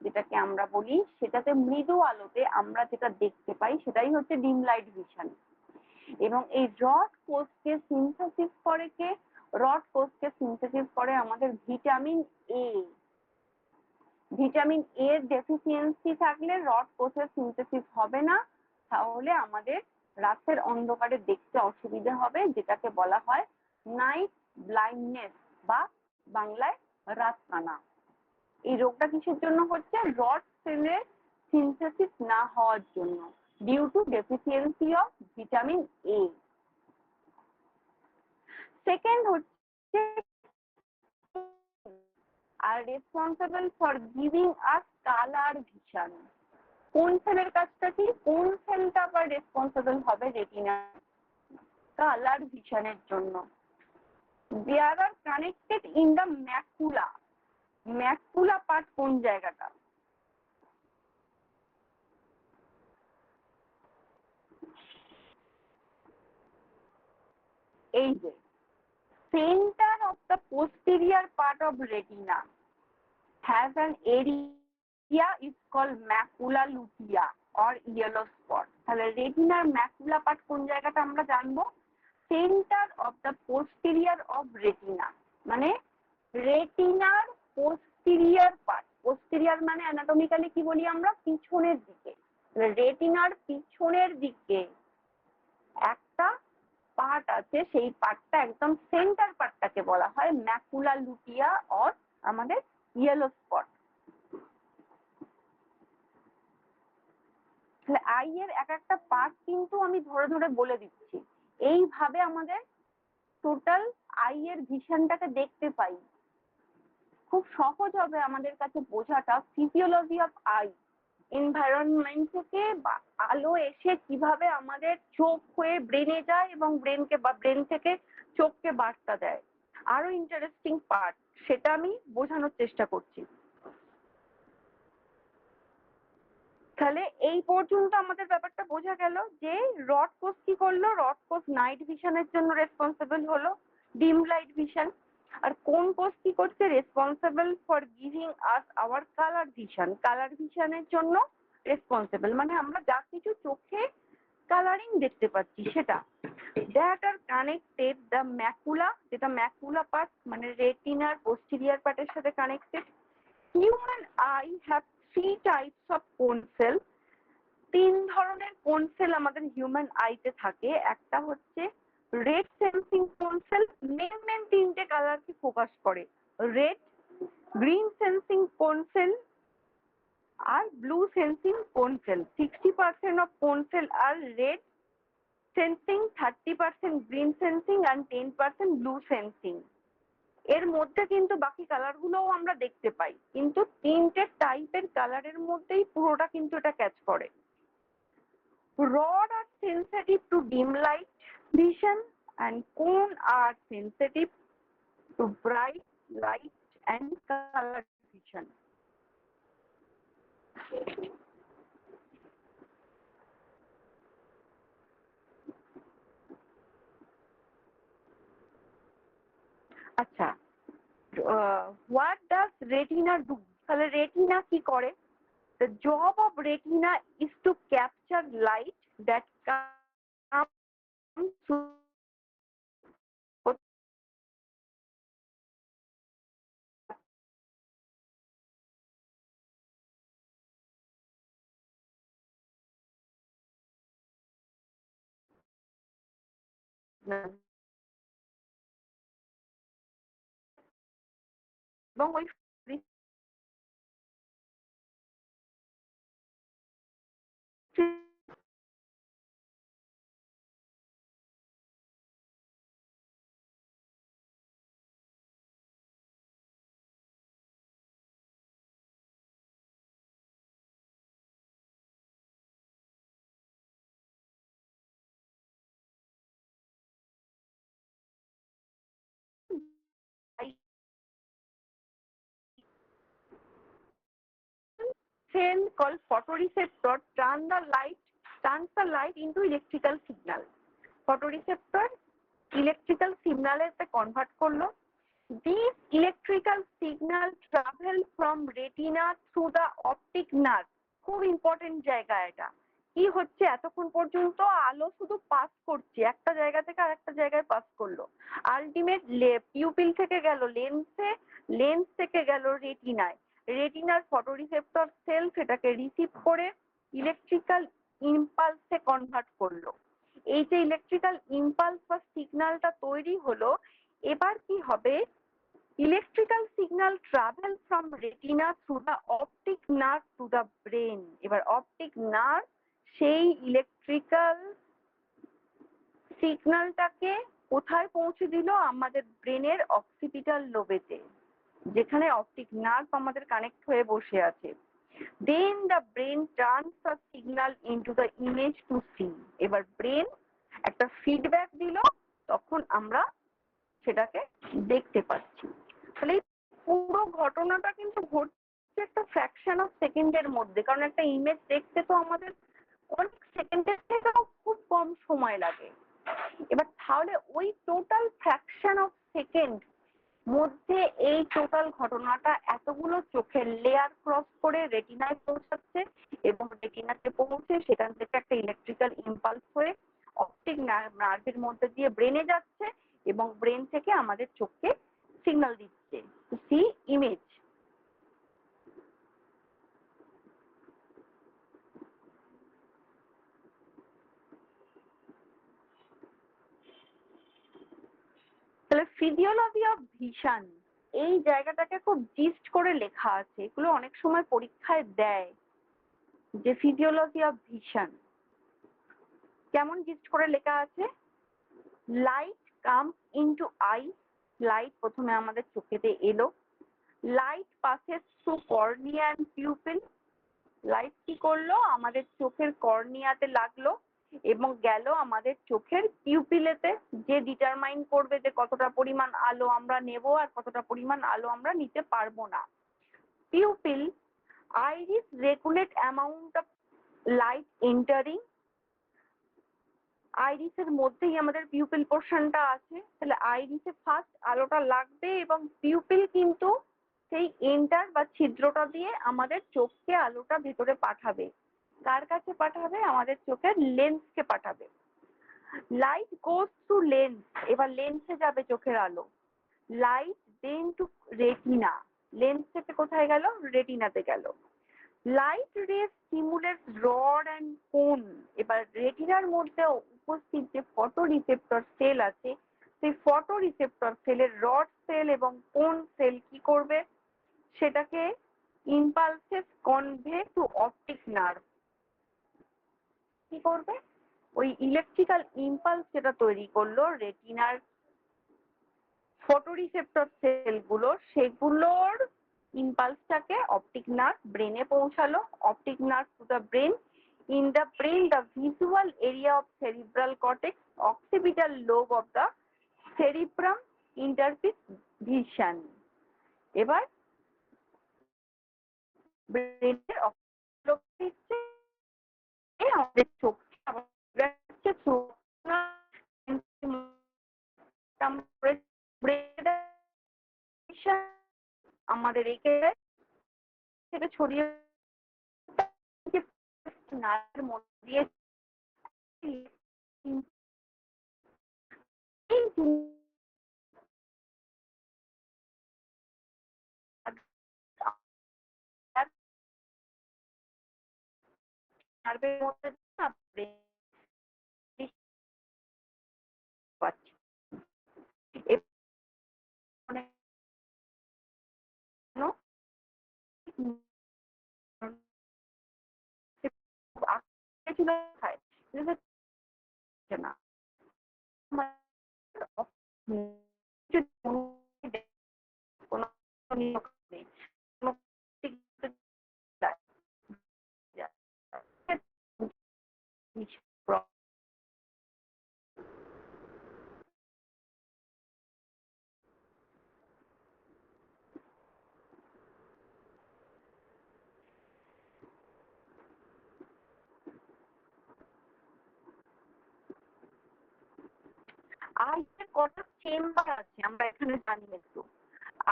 যেটাকে আমরা বলি, সেটাতে মৃদু আলোতে আমরা যেটা দেখতে পাই সেটাই হচ্ছে ডিম লাইট ভিশন। এবং এই রড কোষকে সিনথেসিস করে কে? রড কোষকে সিনথেসিস করে আমাদের ভিটামিন এ। ভিটামিন এ এর ডেফিসিয়েন্সি থাকলে রড কোষের সিনথেসিস হবে না, তাহলে আমাদের রাতের অন্ধকারে দেখতে অসুবিধা হবে, যেটাকে বলা হয় নাইট ব্লাইন্ডনেস বা বাংলায় রাতকানা। এই রোগটা কিসের জন্য হচ্ছে? রড সেলের সিনথেসিস না হওয়ার জন্য, due to deficiency of vitamin A. Second হচ্ছে are responsible for giving us colour vision. কোন সেলের কাজটা কি? কোন সেলটা আবার রেসপন্সিবল হবে রেটিনা কালার ভিশনের জন্য? There are connected in the macula. Macula part কোন জায়গাটা? এই যে center of the posterior part of retina has an area is called macula lutea or yellow spot. তাহলে রেটিনার ম্যাকুলা পার্ট কোন জায়গাটা আমরা জানবো? Centre of the posterior of retina, মানে রেটিনার পোস্টেরিয়ার পার্ট। পোস্টেরিয়ার মানে অ্যানাটমিক্যালি কি বলি আমরা? পিছনের দিকে। রেটিনার পিছনের দিকে একটা পার্ট আছে, সেই পার্টটা একদম সেন্টার পার্টটাকে বলা হয় ম্যাকুলা লুটিয়া অর আমাদের ইয়েলো স্পট। তাহলে আই এর এক একটা পার্ট কিন্তু আমি ধরে ধরে বলে দিচ্ছি, এইভাবে আমাদের টোটাল আই এর ভিশনটাকে দেখতে পাই। খুব সহজ হবে আমাদের কাছে বোঝাটা। ফিজিওলজি অফ আই, এনভায়রনমেন্ট থেকে আলো এসে কিভাবে আমাদের চোখ হয়ে ব্রেনে যায় এবং ব্রেন থেকে চোখকে বার্তা দেয়, আরো ইন্টারেস্টিং পার্ট, সেটা আমি বোঝানোর চেষ্টা করছি। তাহলে এই পর্যন্ত আমাদের ব্যাপারটা বোঝা গেল যে রড কোষ কি করলো? রড কোষ নাইট ভিশনের জন্য রেসপন্সিবল হলো, ডিম লাইট ভিশন। আর কোন কোষ কি করছে? Responsible for giving us our colour vision. Colour ভিশনের জন্য রেসপন্সিবল, মানে আমরা যা কিছু চোখে কালারিং দেখতে পাচ্ছি সেটা। That are connected the macula, যেটা ম্যাকুলা পার্ট মানে রেটিনার পোস্টেরিয়ার পার্টের সাথে connected. Human I have three types of cone sell. তিন ধরনের কোন সেল আমাদের হিউম্যান আইতে থাকে। একটা হচ্ছে red sensing cone cell, main তিনটে কালারকে ফোকাস করে, red, green sensing cone cell আর blue sensing cone cell. 60% of cone cell are red sensing, 30% green sensing and 10% blue sensing. এর মধ্যে কিন্তু বাকি কালার গুলোও আমরা দেখতে পাই, কিন্তু তিনটে টাইপের কালারের মধ্যেই পুরোটা কিন্তু এটা ক্যাচ করে। Rod are sensitive to dim light vision and cone are sensitive to bright light and color vision. আচ্ছা, what does retina do? তাহলে রেটিনা কি করে? The job of retina is to capture light that comes through the এবং ওই cell called photoreceptor turns the light into electrical signal. Photoreceptor electrical signal এতে convert করলো। These electrical signal travel from retina through the optic nerve. খুব ইম্পর্টেন্ট জায়গা এটা। কি হচ্ছে এতক্ষণ পর্যন্ত আলো শুধু পাস করছে, একটা জায়গা থেকে আরেকটা জায়গায় পাস করলো। আলটিমেট পিউপিল থেকে গেল লেন্সে, লেন্স থেকে গেল রেটিনায়। রেটিনার ফটোরিসেপ্টর সেল সেটাকে রিসিভ করে ইলেকট্রিক্যাল ইম্পালসে কনভার্ট করলো। এই যে ইলেকট্রিক্যাল ইম্পালস বা সিগন্যালটা তৈরি হলো, এবার কি হবে, electrical signal travel from retina through the optic nerve to the brain. এবার অপটিক নার্ভ সেই ইলেকট্রিক্যাল সিগন্যালটাকে কোথায় পৌঁছে দিল, আমাদের ব্রেনের অক্সিপিটাল লোবেতে, যেখানে অপটিক নার্ভ আমাদের কানেক্ট হয়ে বসে আছে। Then the brain turns the signal into the image to see. এবার ব্রেন একটা ফিডব্যাক দিল, তখন আমরা সেটাকে দেখতে পাচ্ছি। তাহলে পুরো ঘটনাটা কিন্তু ঘটছে একটা ফ্র্যাকশন অফ সেকেন্ডের মধ্যে, কারণ একটা ইমেজ দেখতে তো আমাদের অনেক সেকেন্ডের থেকেও খুব কম সময় লাগে। এবার তাহলে ওই টোটাল ফ্র্যাকশন অফ সেকেন্ড মধ্যে এই টোটাল ঘটনাটা এতগুলো চোখের লেয়ার ক্রস করে রেটিনায় পৌঁছাচ্ছে এবং রেটিনাতে পৌঁছে সেখান থেকে একটা ইলেকট্রিক্যাল ইম্পালস হয়ে অপটিক নার্ভের মধ্যে দিয়ে ব্রেনে যাচ্ছে এবং ব্রেন থেকে আমাদের চোখকে সিগন্যাল দিচ্ছে টু সি ইমেজ। তাহলে ফিজিওলজি অফ ভিশন, এই জায়গাটাকে খুব জিস্ট করে লেখা আছে, এগুলো অনেক সময় পরীক্ষায় দেয় যে ফিজিওলজি অফ ভিশন কেমন জিস্ট করে লেখা আছে। Light comes into eye, light প্রথমে আমাদের চোখেতে এলো, light passes through cornea and pupil, light কি করলো, আমাদের চোখের কর্নিয়াতে লাগলো এবং গেল আমাদের চোখের পিউপিলেতে, যে ডিটারমাইন করবে যে কতটা পরিমাণ আলো আমরা নেব আর কতটা পরিমাণ আলো আমরা নিতে পারবো না। Pupil, iris regulate amount of light entering, আইরিসের মধ্যেই আমাদের পিউপিল পোর্শনটা আছে, তাহলে আইরিসে ফার্স্ট আলোটা লাগবে এবং পিউপিল কিন্তু সেই এন্টার বা ছিদ্রটা দিয়ে আমাদের চোখকে আলোটা ভেতরে পাঠাবে। কার কাছে পাঠাবে, আমাদের চোখের লেন্সকে পাঠাবে। লাইট গোজ থ্রু লেন্স, এবার লেন্সে যাবে চোখের আলো। Light then to retina, lens থেকে কোথায় গেল, রেটিনাতে গেল। Light rays stimulates rod and cone, এবার রেটিনার মধ্যে উপস্থিত যে ফটো রিসেপ্টর সেল আছে, সেই ফটো রিসেপ্টর সেলের রড সেল এবং কোন সেল কি করবে, সেটাকে impulses convey two optic nerve. কি করবে, ওই ইলেকট্রিক্যাল ইম্পালস যেটা তৈরি করলো রেটিনার ফটোরিসেপ্টর সেলগুলো, সেগুলোর ইম্পালসটাকে অপটিক নার্ভ ব্রেনে পৌঁছালো। Optic nerve to the brain, in the brain the visual area of cerebral cortex, occipital lobe of the cerebrum interpret vision. এবার ব্রেনের আমাদের চোখ আমাদের একে থেকে ছড়িয়ে নার্ভের মধ্যে দিয়ে নার্ভের মধ্যে পাচ্ছি। ছিল কোথায়? না কোনো নিয়োগ নেই। আইয়ের কটা চেম্বার আছে আমরা এখানে জানি একটু।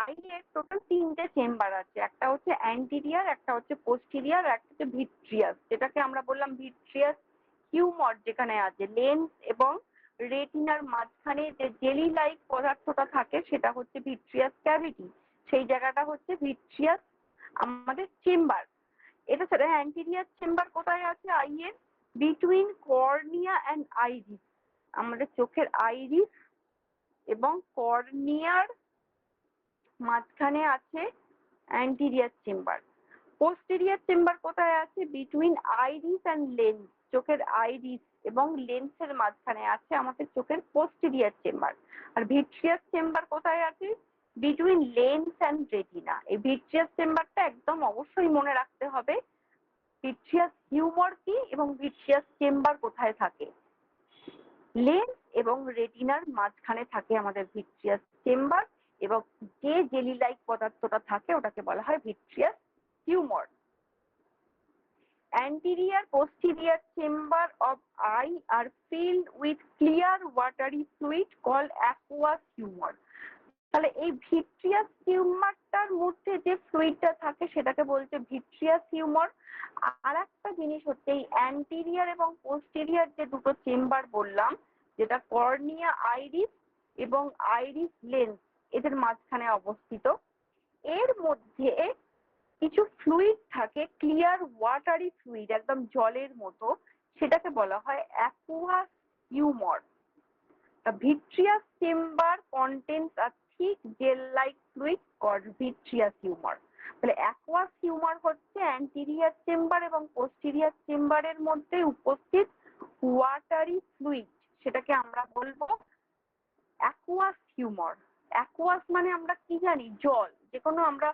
আইয়ের টোটাল 3টে চেম্বার আছে, একটা হচ্ছে অ্যান্টিরিয়ার, একটা হচ্ছে পোস্টেরিয়ার, একটা হচ্ছে ভিট্রিয়াস, যেটাকে আমরা বললাম ভিট্রিয়াস হিউমার, যেখানে আছে লেন্স এবং রেটিনার মাঝখানে যে জেলি লাইক পদার্থটা থাকে সেটা হচ্ছে ভিট্রিয়াস ক্যাভিটি, সেই জায়গাটা হচ্ছে ভিট্রিয়াস আমাদের চেম্বার। এটা ছাড়া অ্যান্টিরিয়ার চেম্বার কোথায় আছে আইয়ের? বিটুইন কর্নিয়া অ্যান্ড আইরিস, আমাদের চোখের আইরিস এবং কর্নিয়ার মাঝখানে আছে অ্যান্টিরিয়ার চেম্বার। পোস্টেরিয়ার চেম্বার কোথায় আছে? বিটুইন আইরিস অ্যান্ড লেন্স, চোখের আইরিস এবং লেন্সের মাঝখানে আছে আমাদের চোখের পোস্টেরিয়ার চেম্বার। আর ভিট্রিয়াস চেম্বার কোথায় আছে? Between lens and retina. এই ভিট্রিয়াস চেম্বারটা একদম অবশ্যই মনে রাখতে হবে, ভিট্রিয়াস হিউমার কি এবং ভিট্রিয়াস চেম্বার কোথায় থাকে। লেন্স এবং রেটিনার মাঝখানে থাকে আমাদের ভিট্রিয়াস চেম্বার, এবং যে জেলি লাইক পদার্থটা থাকে ওটাকে বলা হয় vitreous tumour. Anterior posterior chamber of eye are filled with clear watery fluid called aqueous humor. তাহলে এই ভিট্রিয়াস টিউমারটার মধ্যে যে ফ্লুইডটা থাকে সেটাকে বলছে ভিট্রিয়াস হিউমার। আর একটা জিনিস হচ্ছে এই অ্যান্টিরিয়ার এবং পোস্টেরিয়ার যে দুটো চেম্বার বললাম, যেটা কর্নিয়া আইরিস এবং আইরিস লেন্স এদের মাঝখানে অবস্থিত, এর মধ্যে কিছু ফ্লুইড থাকে, ক্লিয়ার ওয়াটারি ফ্লুইড, একদম জলের মতো, সেটাকে বলা হয় aqueous humour. The vitreous chamber contains a thick gel-like fluid called vitreous humor. তাহলে অ্যাকুয়াস হিউমার হচ্ছে অ্যান্টিরিয়ার চেম্বার এবং পোস্টেরিয়ার চেম্বারের মধ্যে উপস্থিত ওয়াটারি ফ্লুইড, সেটাকে আমরা বলবো অ্যাকুয়াস হিউমার। অ্যাকুয়াস মানে আমরা কি জানি? জল। যে কোনো আমরা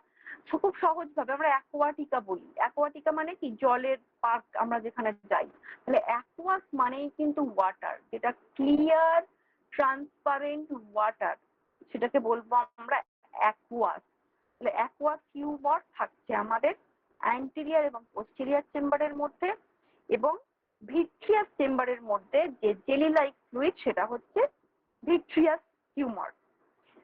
খুব সহজ ভাবে আমরা অ্যাকোয়াটিকা বলি। অ্যাকোয়াটিকা মানে কি? জলের পার্ক আমরা যেখানে যাই। তাহলে অ্যাকুয়াস মানেই কিন্তু ওয়াটার, যেটা ক্লিয়ার ট্রান্সপারেন্ট ওয়াটার, সেটাকে বলবো আমরা অ্যাকুয়াস। তাহলে অ্যাকুয়াস হিউমার থাকছে আমাদের অ্যান্টিরিয়ার এবং পোস্টেরিয়ার চেম্বারের মধ্যে, এবং ভিট্রিয়াস চেম্বারের মধ্যে যে জেলি লাইক ফ্লুইড সেটা হচ্ছে ভিট্রিয়াস হিউমার।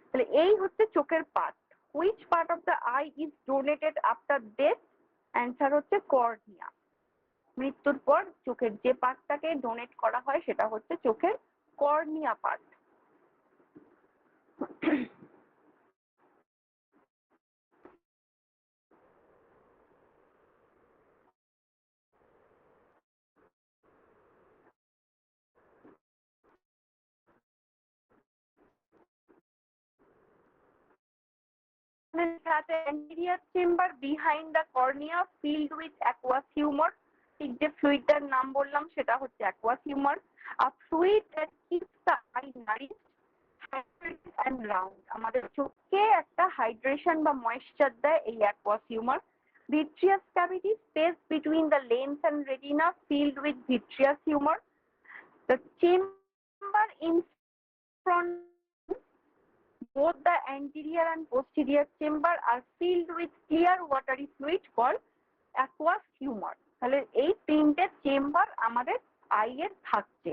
তাহলে এই হচ্ছে চোখের part. Which part of the eye is donated after death? Answer হচ্ছে কর্নিয়া। মৃত্যুর পর চোখের যে পার্টটাকে ডোনেট করা হয় সেটা হচ্ছে চোখের cornea part. Anterior chamber behind the cornea filled with aqueous humor. ঠিক যে ফ্লুইডটার নাম বললাম সেটা হচ্ছে aqueous humor. A fluid that keeps the eye nourished, hydrated and round. আমাদের চোখকে একটা হাইড্রেশন বা ময়েশ্চার দেয় এই aqueous humor. Vitreous cavity space between the lens and retina filled with vitreous humor. The chamber in front, both the anterior and posterior chamber are filled with clear watery fluid called aqueous humor. তাহলে এই তিনটে চেম্বার আমাদের আইয়ের থাকছে।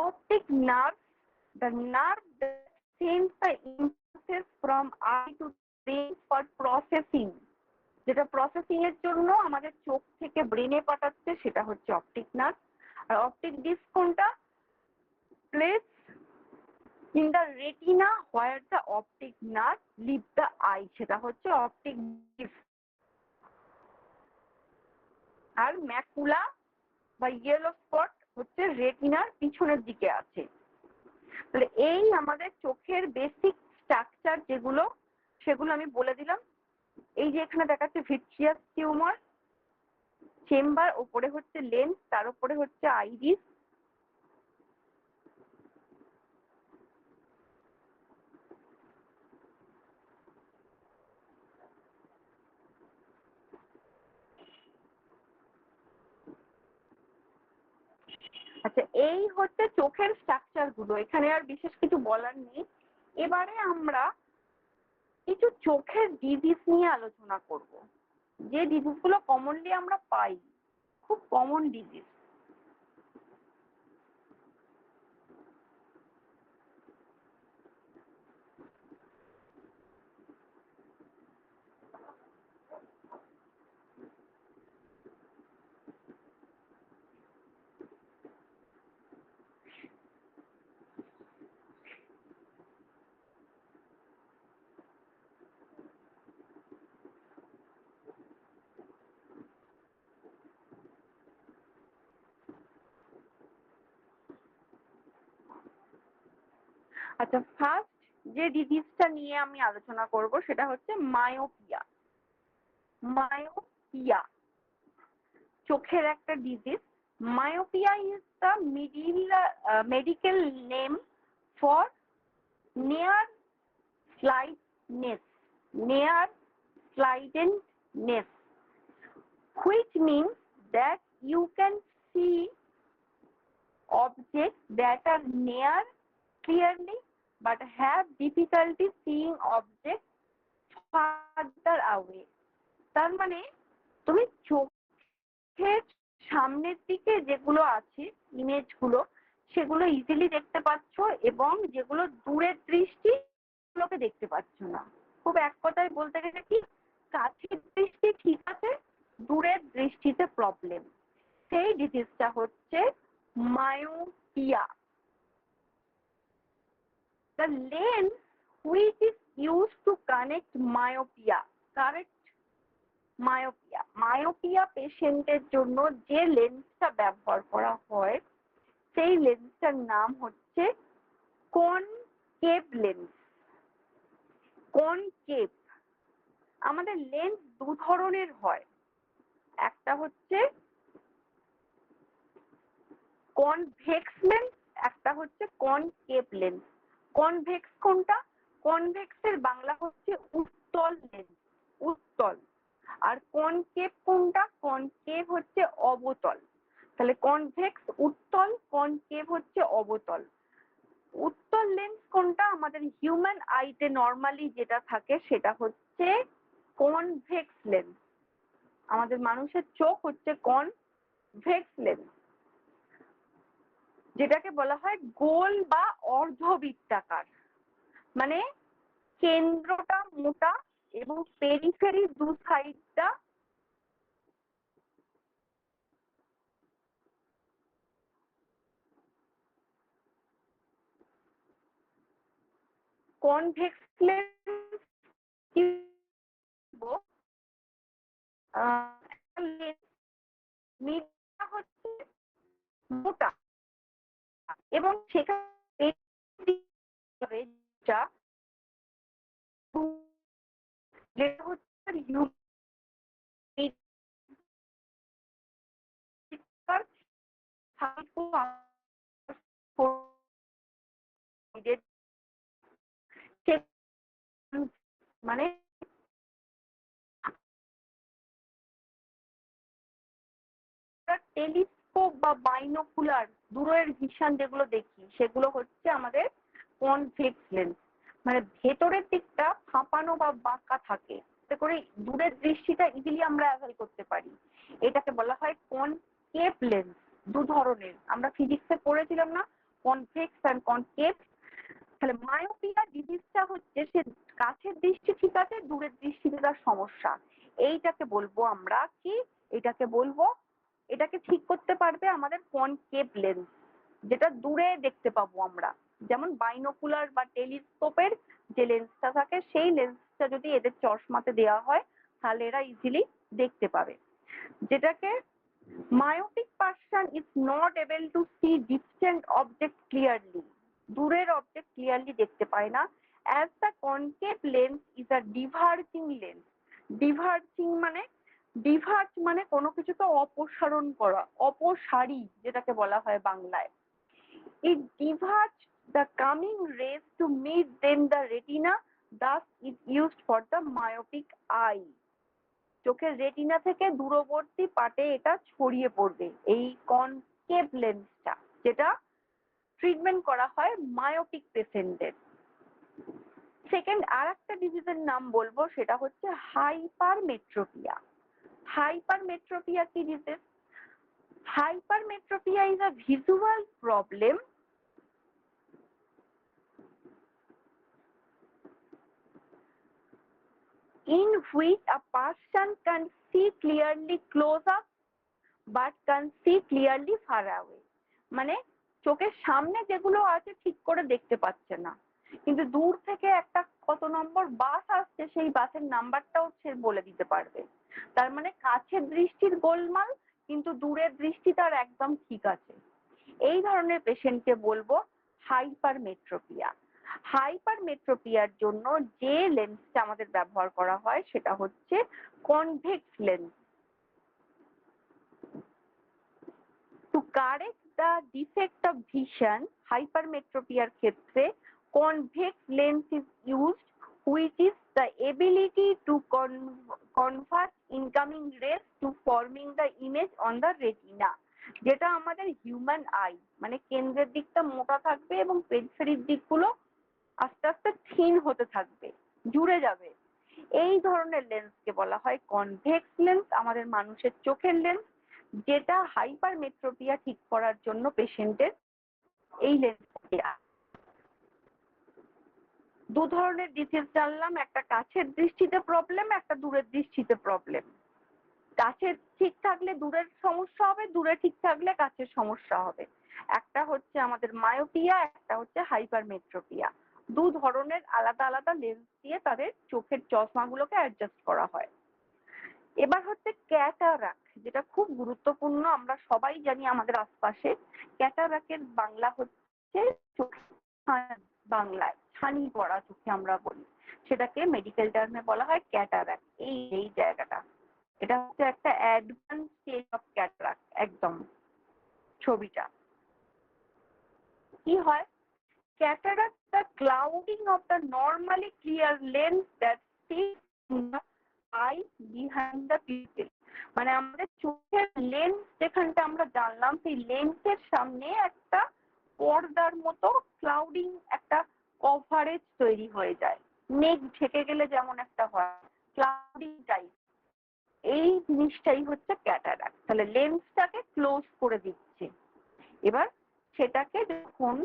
Optic nerve, the nerve that sends the impulses from eye to brain for processing, যেটা প্রসেসিং এর জন্য আমাদের চোখ থেকে ব্রেনে পাঠাচ্ছে সেটা হচ্ছে অপটিক নার্ভ। আর অপটিক ডিস্ক কোনটা? Place in the retina where the optic nerve leaves the eye, সেটা হচ্ছে অপটিক ডিস্ক। আর ম্যাকুলা বা ইয়েলো স্পট হচ্ছে রেটিনার পিছনের দিকে আছে। তাহলে এই আমাদের চোখের বেসিক স্ট্রাকচার যেগুলো সেগুলো আমি বলে দিলাম। এই যে এখানে দেখাচ্ছে ভিট্রিয়াস টিউমার, চেম্বার, ওপরে হচ্ছে লেন্স, তার উপরে হচ্ছে আইরিস। আচ্ছা, এই হচ্ছে চোখের স্ট্রাকচার গুলো, এখানে আর বিশেষ কিছু বলার নেই। এবারে আমরা কিছু চোখের ডিজিজ নিয়ে আলোচনা করব, যে ডিজিজ গুলো কমনলি আমরা পাই, খুব কমন ডিজিজ। আচ্ছা, ফার্স্ট যে ডিজিজটা নিয়ে আমি আলোচনা করব সেটা হচ্ছে মায়োপিয়া। মায়োপিয়া চোখের একটা disease. Myopia is the medical name for near sightedness, near sightedness, which means that you can see objects that are near clearly but have difficulty seeing objects farther away. তার মানে তুমি চোখের সামনের দিকে যেগুলো আছে ইমেজগুলো, সেগুলো ইজিলি দেখতে পাচ্ছ, এবং যেগুলো দূরের দৃষ্টি সেগুলোকে দেখতে পাচ্ছ না। খুব এক কথায় বলতে গেলে কি, কাছের দৃষ্টি ঠিক আছে, দূরের দৃষ্টিতে প্রবলেম। সেই ডিজিজটা হচ্ছে myopia. The lens which is used to connect myopia পেশেন্টের জন্য যে লেন্সটা ব্যবহার করা হয় সেই লেন্সটার নাম হচ্ছে কনকেভ লেন্স। কনকেভ। আমাদের লেন্স দু ধরনের হয়, একটা হচ্ছে কনভেক্স লেন্স, একটা হচ্ছে কনকেভ লেন্স। কনভেক্স কোনটা? কনভেক্সের বাংলা হচ্ছে উত্তল লেন্স, উত্তল। আর কনকেভ কোনটা? কনকেভ হচ্ছে অবতল। তাহলে কনভেক্স উত্তল, কনকেভ হচ্ছে অবতল। উত্তল লেন্স কোনটা? আমাদের হিউম্যান আইতে নর্মালি যেটা থাকে সেটা হচ্ছে কনভেক্স লেন্স। আমাদের মানুষের চোখ হচ্ছে কনভেক্স লেন্স, যেটাকে বলা হয় গোল বা অর্ধবৃত্তাকার। মানে কেন্দ্রটা মোটা এবং পেরিফেরি দু সাইডটা কনভেক্স লেন্স মিডটা হচ্ছে মোটা এবং সেখানে যেটা হচ্ছে মানে টেলিস্কোপ বা বাইনোকুলার দূরের ভিশন যেগুলো দেখি সেগুলো হচ্ছে আমাদের কনভেক্স লেন্স। মানে ভেতরের দিকটা ফাঁপানো বা বাঁকা থাকে, এতে করে দূরের দৃষ্টিটা ইজিলি আমরা অ্যাভয়েড করতে পারি। এটাকে বলা হয় কনকেভ লেন্স। দু ধরনের, আমরা ফিজিক্সে পড়েছিলাম না, কনভেক্স অ্যান্ড কনকেভ। তাহলে মায়োপিয়া ডিজিজটা হচ্ছে সে কাছের দৃষ্টি ঠিক আছে, দূরের দৃষ্টিতে তার সমস্যা। এইটাকে বলবো আমরা কি, এটাকে বলবো, এটাকে ঠিক করতে পারবে আমাদের কনকেভ লেন্স, যেটা দূরে দেখতে পাবো আমরা। যেমন বাইনোকুলার বা টেলিস্কোপের যে লেন্সটা থাকে সেই লেন্সটা যদি এদের চশমাতে দেওয়া হয় তাহলে এরা ইজিলি দেখতে পাবে। যেটাকে myopic person is not able to see distant objects clearly, দূরের অবজেক্ট ক্লিয়ারলি দেখতে পায় না। as the concave lens is a diverging lens, diverging মানে ডিভার্জ মানে কোনো কিছুকে অপসারণ করা, অপসারী যেটাকে বলা হয় বাংলায়। It diverts the coming rays to meet them the retina, thus is used for the myopic eye. চোখের রেটিনা থেকে দূরবর্তী পাটে এটা ছড়িয়ে পড়বে এই কনকেভ লেন্সটা, যেটা ট্রিটমেন্ট করা হয় মায়োপিক পেশেন্টদের। সেকেন্ড আর একটা ডিজিজের নাম বলবো, সেটা হচ্ছে হাইপারমেট্রোপিয়া। হাইপারমেট্রোপিয়া কি disease? Hypermetropia is a visual problem in which a person can see clearly close up but can see clearly far away. মানে চোখের সামনে যেগুলো আছে ঠিক করে দেখতে পাচ্ছে না, কিন্তু দূর থেকে একটা কত নম্বর বাস আসছে সেই বাসের নাম্বারটাও সে বলে দিতে পারবে। তার মানে কাছের দৃষ্টির গোলমাল, কিন্তু দূরের দৃষ্টি তার একদম ঠিক আছে। এই ধরনের পেশেন্টকে বলবো হাইপারমেট্রোপিয়া। হাইপারমেট্রোপিয়ার জন্য যে লেন্সটা আমাদের ব্যবহার করা হয় সেটা হচ্ছে convex lens. To correct the defect of vision, hypermetropiaর ক্ষেত্রে convex lens is used, which is the ability to convert incoming rays to forming the image on the retina. যেটা আমাদের হিউম্যান আই, মানে কেন্দ্রের দিকটা মোটা থাকবে এবং পেরিফেরির দিকগুলো আস্তে আস্তে থিন হতে থাকবে, জুড়ে যাবে। এই ধরনের লেন্সকে বলা হয় কনভেক্স লেন্স, আমাদের মানুষের চোখের লেন্স, যেটা হাইপারমেট্রোপিয়া ঠিক করার জন্য পেশেন্টের এই লেন্স। দু ধরনের ডিজিজ জানলাম, একটা কাছের দৃষ্টিতে প্রবলেম, একটা দূরের দৃষ্টিতে প্রবলেম। কাছের ঠিক থাকলে দূরের সমস্যা হবে, দূরে ঠিক থাকলে কাছের সমস্যা হবে। একটা হচ্ছে আমাদের মায়োপিয়া, একটা হচ্ছে হাইপারমেট্রোপিয়া। দু ধরনের আলাদা আলাদা লেন্স দিয়ে তাদের চোখের চশমাগুলোকে অ্যাডজাস্ট করা হয়। এবার হচ্ছে ক্যাটারাক্ট, যেটা খুব গুরুত্বপূর্ণ, আমরা সবাই জানি আমাদের আশপাশে। ক্যাটারাক্টের বাংলা হচ্ছে বাংলায় ছানি পড়া চোখে আমরা বলি, সেটাকে মেডিকেল টার্মে বলা হয় ক্যাটারাক্ট। এই জায়গাটা, এটা হচ্ছে একটা অ্যাডভান্স স্টেজ অফ ক্যাটারাক্ট। একদম ছবিটা কি হয়? Cataract, the clouding of the normally clear lens that sits in the eye behind the pupil. মানে আমাদের চোখের লেন্স যেখানটা আমরা জানলাম, সেই লেন্সের সামনে একটা পর্দার মতো ক্লাউডিং, একটা কভারেজ তৈরি হয়ে যায়। মেঘ ঢেকে গেলে যেমন একটা হয়, ক্লাউডিং টাইপ, এই জিনিসটাই হচ্ছে ক্যাটারাক্ট। তাহলে লেন্সটাকে ক্লোজ করে দিচ্ছে। এবার সেটাকে যখন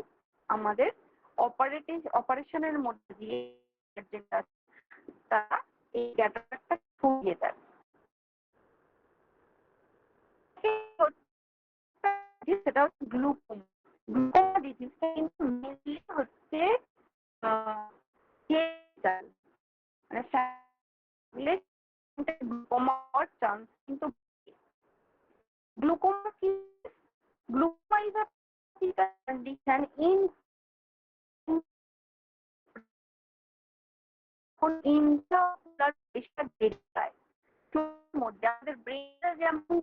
আমাদের অপারেশনের মধ্যে দিয়ে তারা এই ক্যাটারাক্টটা সরিয়ে দেয়। সেটা হচ্ছে গ্লুকোমা। গ্লুকোমা ডিজিজটা কিন্তু মেনলি হচ্ছে মানে গ্লুকোমা হওয়ার চান্স কিন্তু। গ্লুকোমা কি? Glaucoma is a condition in intraocular pressure বেড়ে যায় চোখের মধ্যে। আমাদের ব্রেনে যেমন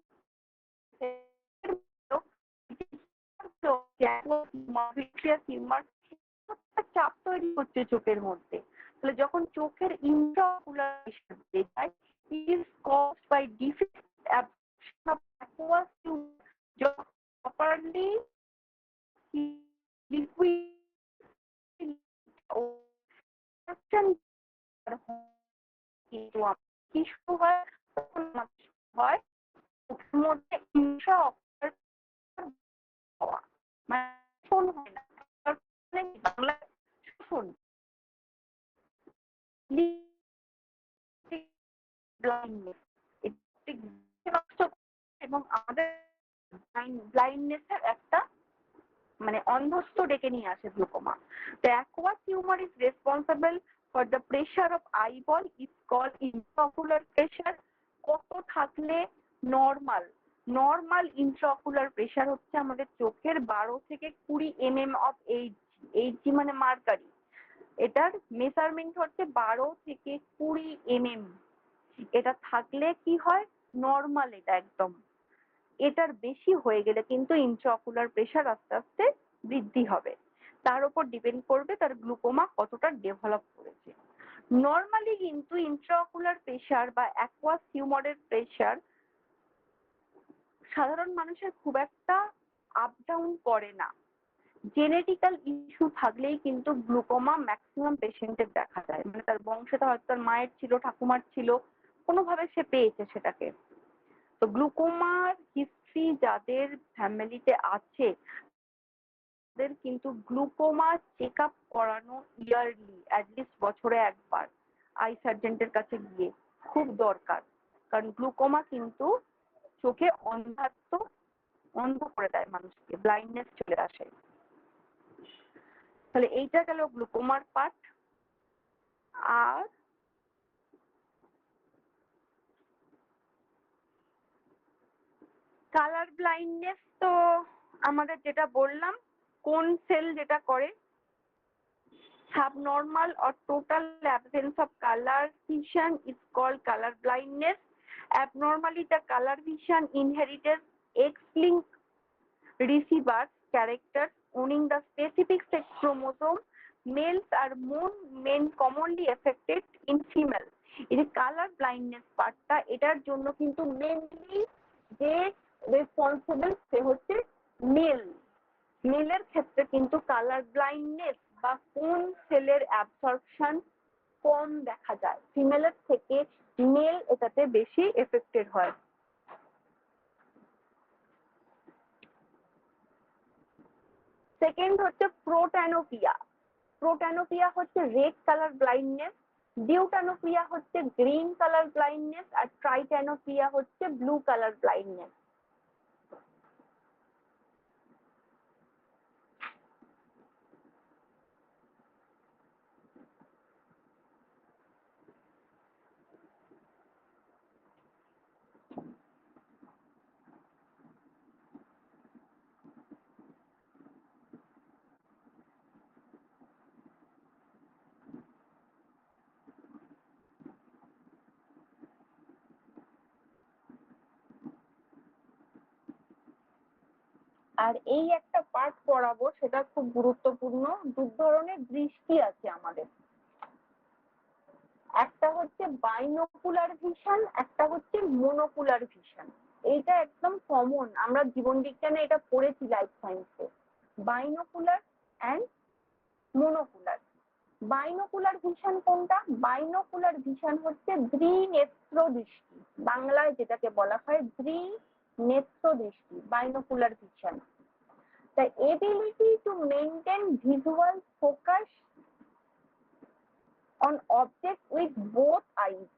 চাপ তৈরি হচ্ছে চোখের মধ্যে। তাহলে যখন চোখের intraocular pressure বেড়ে যায়, it is caused by defect absorption of aqueous tube properly liquid কিন্তু কি শুরু হয়? হয় চোখের মধ্যে intraocular হওয়া, মানে শোন হয় না বাংলা শোন এবং আমাদের ব্লাইন্ডনেসের একটা মানে অন্ধত্ব ডেকে নিয়ে আসে glaucoma. The aqueous humor is responsible for the pressure of eyeball is called intraocular pressure. কত থাকলে নরমাল? নরমাল ইন্ট্রাঅকুলার প্রেশার হচ্ছে আমাদের চোখের 12 থেকে 20 mm অফ এইচজি মানে মার্কারি। এটার মেজারমেন্ট হচ্ছে 12 থেকে 20 mm। এটা থাকলে কি হয়? নর্মাল এটা একদম। এটার বেশি হয়ে গেলে কিন্তু ইন্ট্রাঅকুলার প্রেশার আস্তে আস্তে বৃদ্ধি হবে। তার উপর ডিপেন্ড করবে তার গ্লুকোমা কতটা ডেভেলপ করেছে। নর্মালি কিন্তু ইন্ট্রাঅকুলার প্রেশার বা অ্যাকুয়াস হিউমারের প্রেশার সাধারণ মানুষের খুব একটা আপ ডাউন করে না। জেনেটিক্যাল ইস্যু থাকলেই কিন্তু গ্লুকোমা ম্যাক্সিমাম পেশেন্টের দেখা যায়, মানে তার বংশে হয়তো তার মায়ের ছিল, ঠাকুমার ছিল, কোনোভাবে সে পেয়েছে সেটাকে। তো গ্লুকোমার হিস্ট্রি যাদের ফ্যামিলিতে আছে তাদের কিন্তু গ্লুকোমা চেক আপ করানো ইয়ারলি, অ্যাটলিস্ট বছরে একবার আই সার্জেন্টের কাছে গিয়ে খুব দরকার। কারণ গ্লুকোমা কিন্তু চোখে অন্ধত্ব, অন্ধ করে দেয় মানুষকে, ব্লাইন্ডনেস চলে আসে। তাহলে এইটা গেল গ্লুকোমার পার্ট। আর কালার ব্লাইন্ডনেস তো আমাদের যেটা বললাম, কোন সেল যেটা করে, subnormal or total absence of color vision is called color blindness. Abnormally the color vision inherited X-linked receivers characters owning the specific sex chromosome. Males are more commonly affected in female. এই যে কালার ব্লাইন্ডনেস পার্টটা, এটার জন্য কিন্তু মেনলি যে রেসপন্সিবল সে হচ্ছে মেল। মেলের ক্ষেত্রে কিন্তু কালার ব্লাইন্ডনেস বা কোন সেলের অ্যাবসর্পশন কম দেখা যায়, ফিমেলের থেকে মেল এটাতে বেশি এফেক্টেড হয়। সেকেন্ড হচ্ছে প্রোট্যানোপিয়া। প্রোট্যানোপিয়া হচ্ছে রেড কালার ব্লাইন্ডনেস, ডিউটানোপিয়া হচ্ছে গ্রিন কালার ব্লাইন্ডনেস, আর ট্রাইট্যানোপিয়া হচ্ছে ব্লু কালার ব্লাইন্ডনেস। আর এই একটা পার্ট পড়াবো, সেটা খুব গুরুত্বপূর্ণ। দু ধরনের দৃষ্টি আছে আমাদের, একটা হচ্ছে বাইনোকুলার ভিশন, একটা হচ্ছে মোনোকুলার ভিশন। এইটা একদম কমন, আমরা জীবন বিজ্ঞানে এটা পড়েছি লাইফ সায়েন্সে। Binocular and monocular. Binocular vision কোনটা? বাইনোকুলার ভিশন হচ্ছে দ্বিনেত্র দৃষ্টি, বাংলায় যেটাকে বলা হয় দ্বিনেত্র দৃষ্টি, binocular vision. The ability to maintain visual focus on object with both eyes,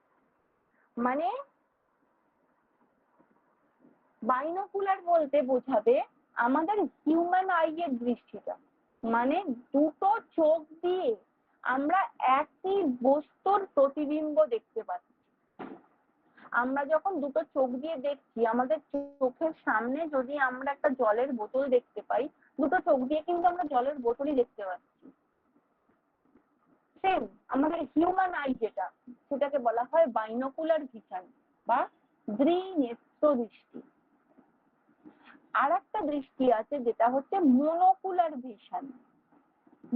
মানে বাইনোকুলার বলতে বোঝাবে আমাদের হিউম্যান আই এর দৃষ্টিটা, মানে দুটো চোখ দিয়ে আমরা একই বস্তুর প্রতিবিম্ব দেখতে পাচ্ছি। আমরা যখন দুটো চোখ দিয়ে দেখছি, আমাদের চোখের সামনে যদি আমরা একটা জলের বোতল দেখতে পাই, দুটো চোখ দিয়ে কিন্তু আমরা জলের বোতলই দেখতে পাচ্ছি। সেম আমাদের হিউম্যান আই যেটা, সেটাকে বলা হয় বাইনোকুলার ভিশন বা দ্বিনেত্র দৃষ্টি। আর একটা দৃষ্টি আছে যেটা হচ্ছে মোনোকুলার ভিশন।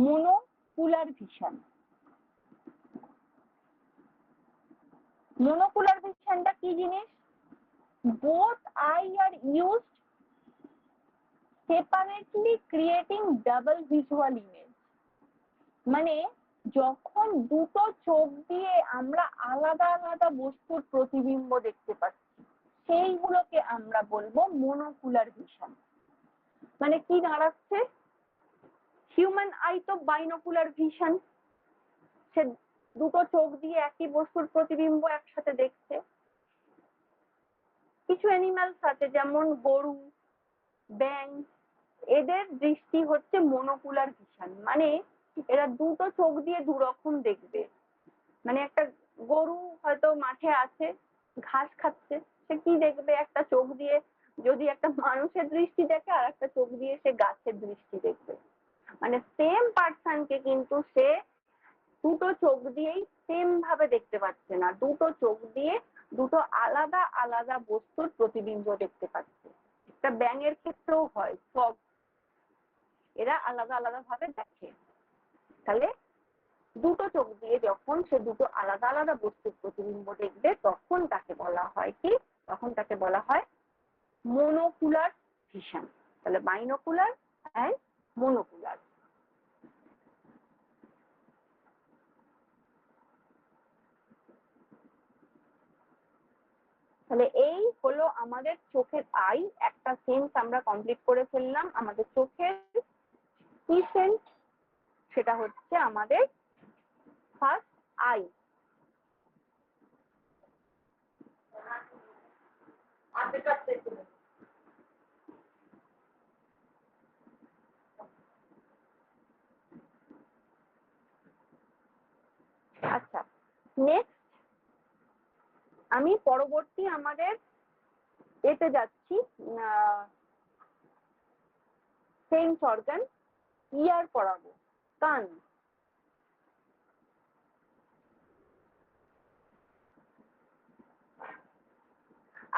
মোনোকুলার ভিশন, মোনোকুলার ভিশনটা কি জিনিস? Both I are used separately creating double visual image. মানে যখন দুটো চোখ দিয়ে আমরা আলাদা আলাদা বস্তুর প্রতিবিম্ব দেখতে পাচ্ছি, সেইগুলোকে আমরা বলবো মোনোকুলার ভিশন। মানে কি দাঁড়াচ্ছে, হিউম্যান আই তো বাইনোকুলার ভিশন, সে দুটো চোখ দিয়ে একই বস্তুর প্রতিবিম্ব একসাথে দেখছে। কিছু অ্যানিমালস আছে যেমন গরু, ব্যাঙ, এদের দৃষ্টি হচ্ছে মোনোকুলার ভিশন, মানে এরা দুটো চোখ দিয়ে দু রকম দেখবে। মানে একটা গরু হয়তো মাঠে আছে, ঘাস খাচ্ছে, সে কি দেখবে, একটা চোখ দিয়ে যদি একটা মানুষের দৃষ্টি দেখে, আর একটা চোখ দিয়ে সে গাছের দৃষ্টি দেখবে। মানে সেম পার্সনকে কিন্তু সে দুটো চোখ দিয়েই সেম ভাবে দেখতে পাচ্ছে না, দুটো চোখ দিয়ে দুটো আলাদা আলাদা বস্তুর প্রতিবিম্ব দেখতে পাচ্ছে। এটা ব্যাঙের ক্ষেত্রেও হয়, সব এরা আলাদা আলাদা ভাবে দেখে। তাহলে দুটো চোখ দিয়ে যখন সে দুটো আলাদা আলাদা বস্তুর প্রতিবিম্ব দেখবে তখন তাকে বলা হয় কি, তখন তাকে বলা হয় মনোকুলার ভিশন। তাহলে বাইনোকুলার অ্যান্ড মনোকুলার। তাহলে এই হলো আমাদের চোখের আই। একটা সেন্স আমরা কমপ্লিট করে ফেললাম। আমাদের চোখের কি সেন্স? সেটা হচ্ছে আমাদের ফার্স্ট আই। আচ্ছা, নেক্সট আমি পরবর্তী আমাদের এতে যাচ্ছি, সেন্স অর্গান, ইয়ার পড়াবো, কান।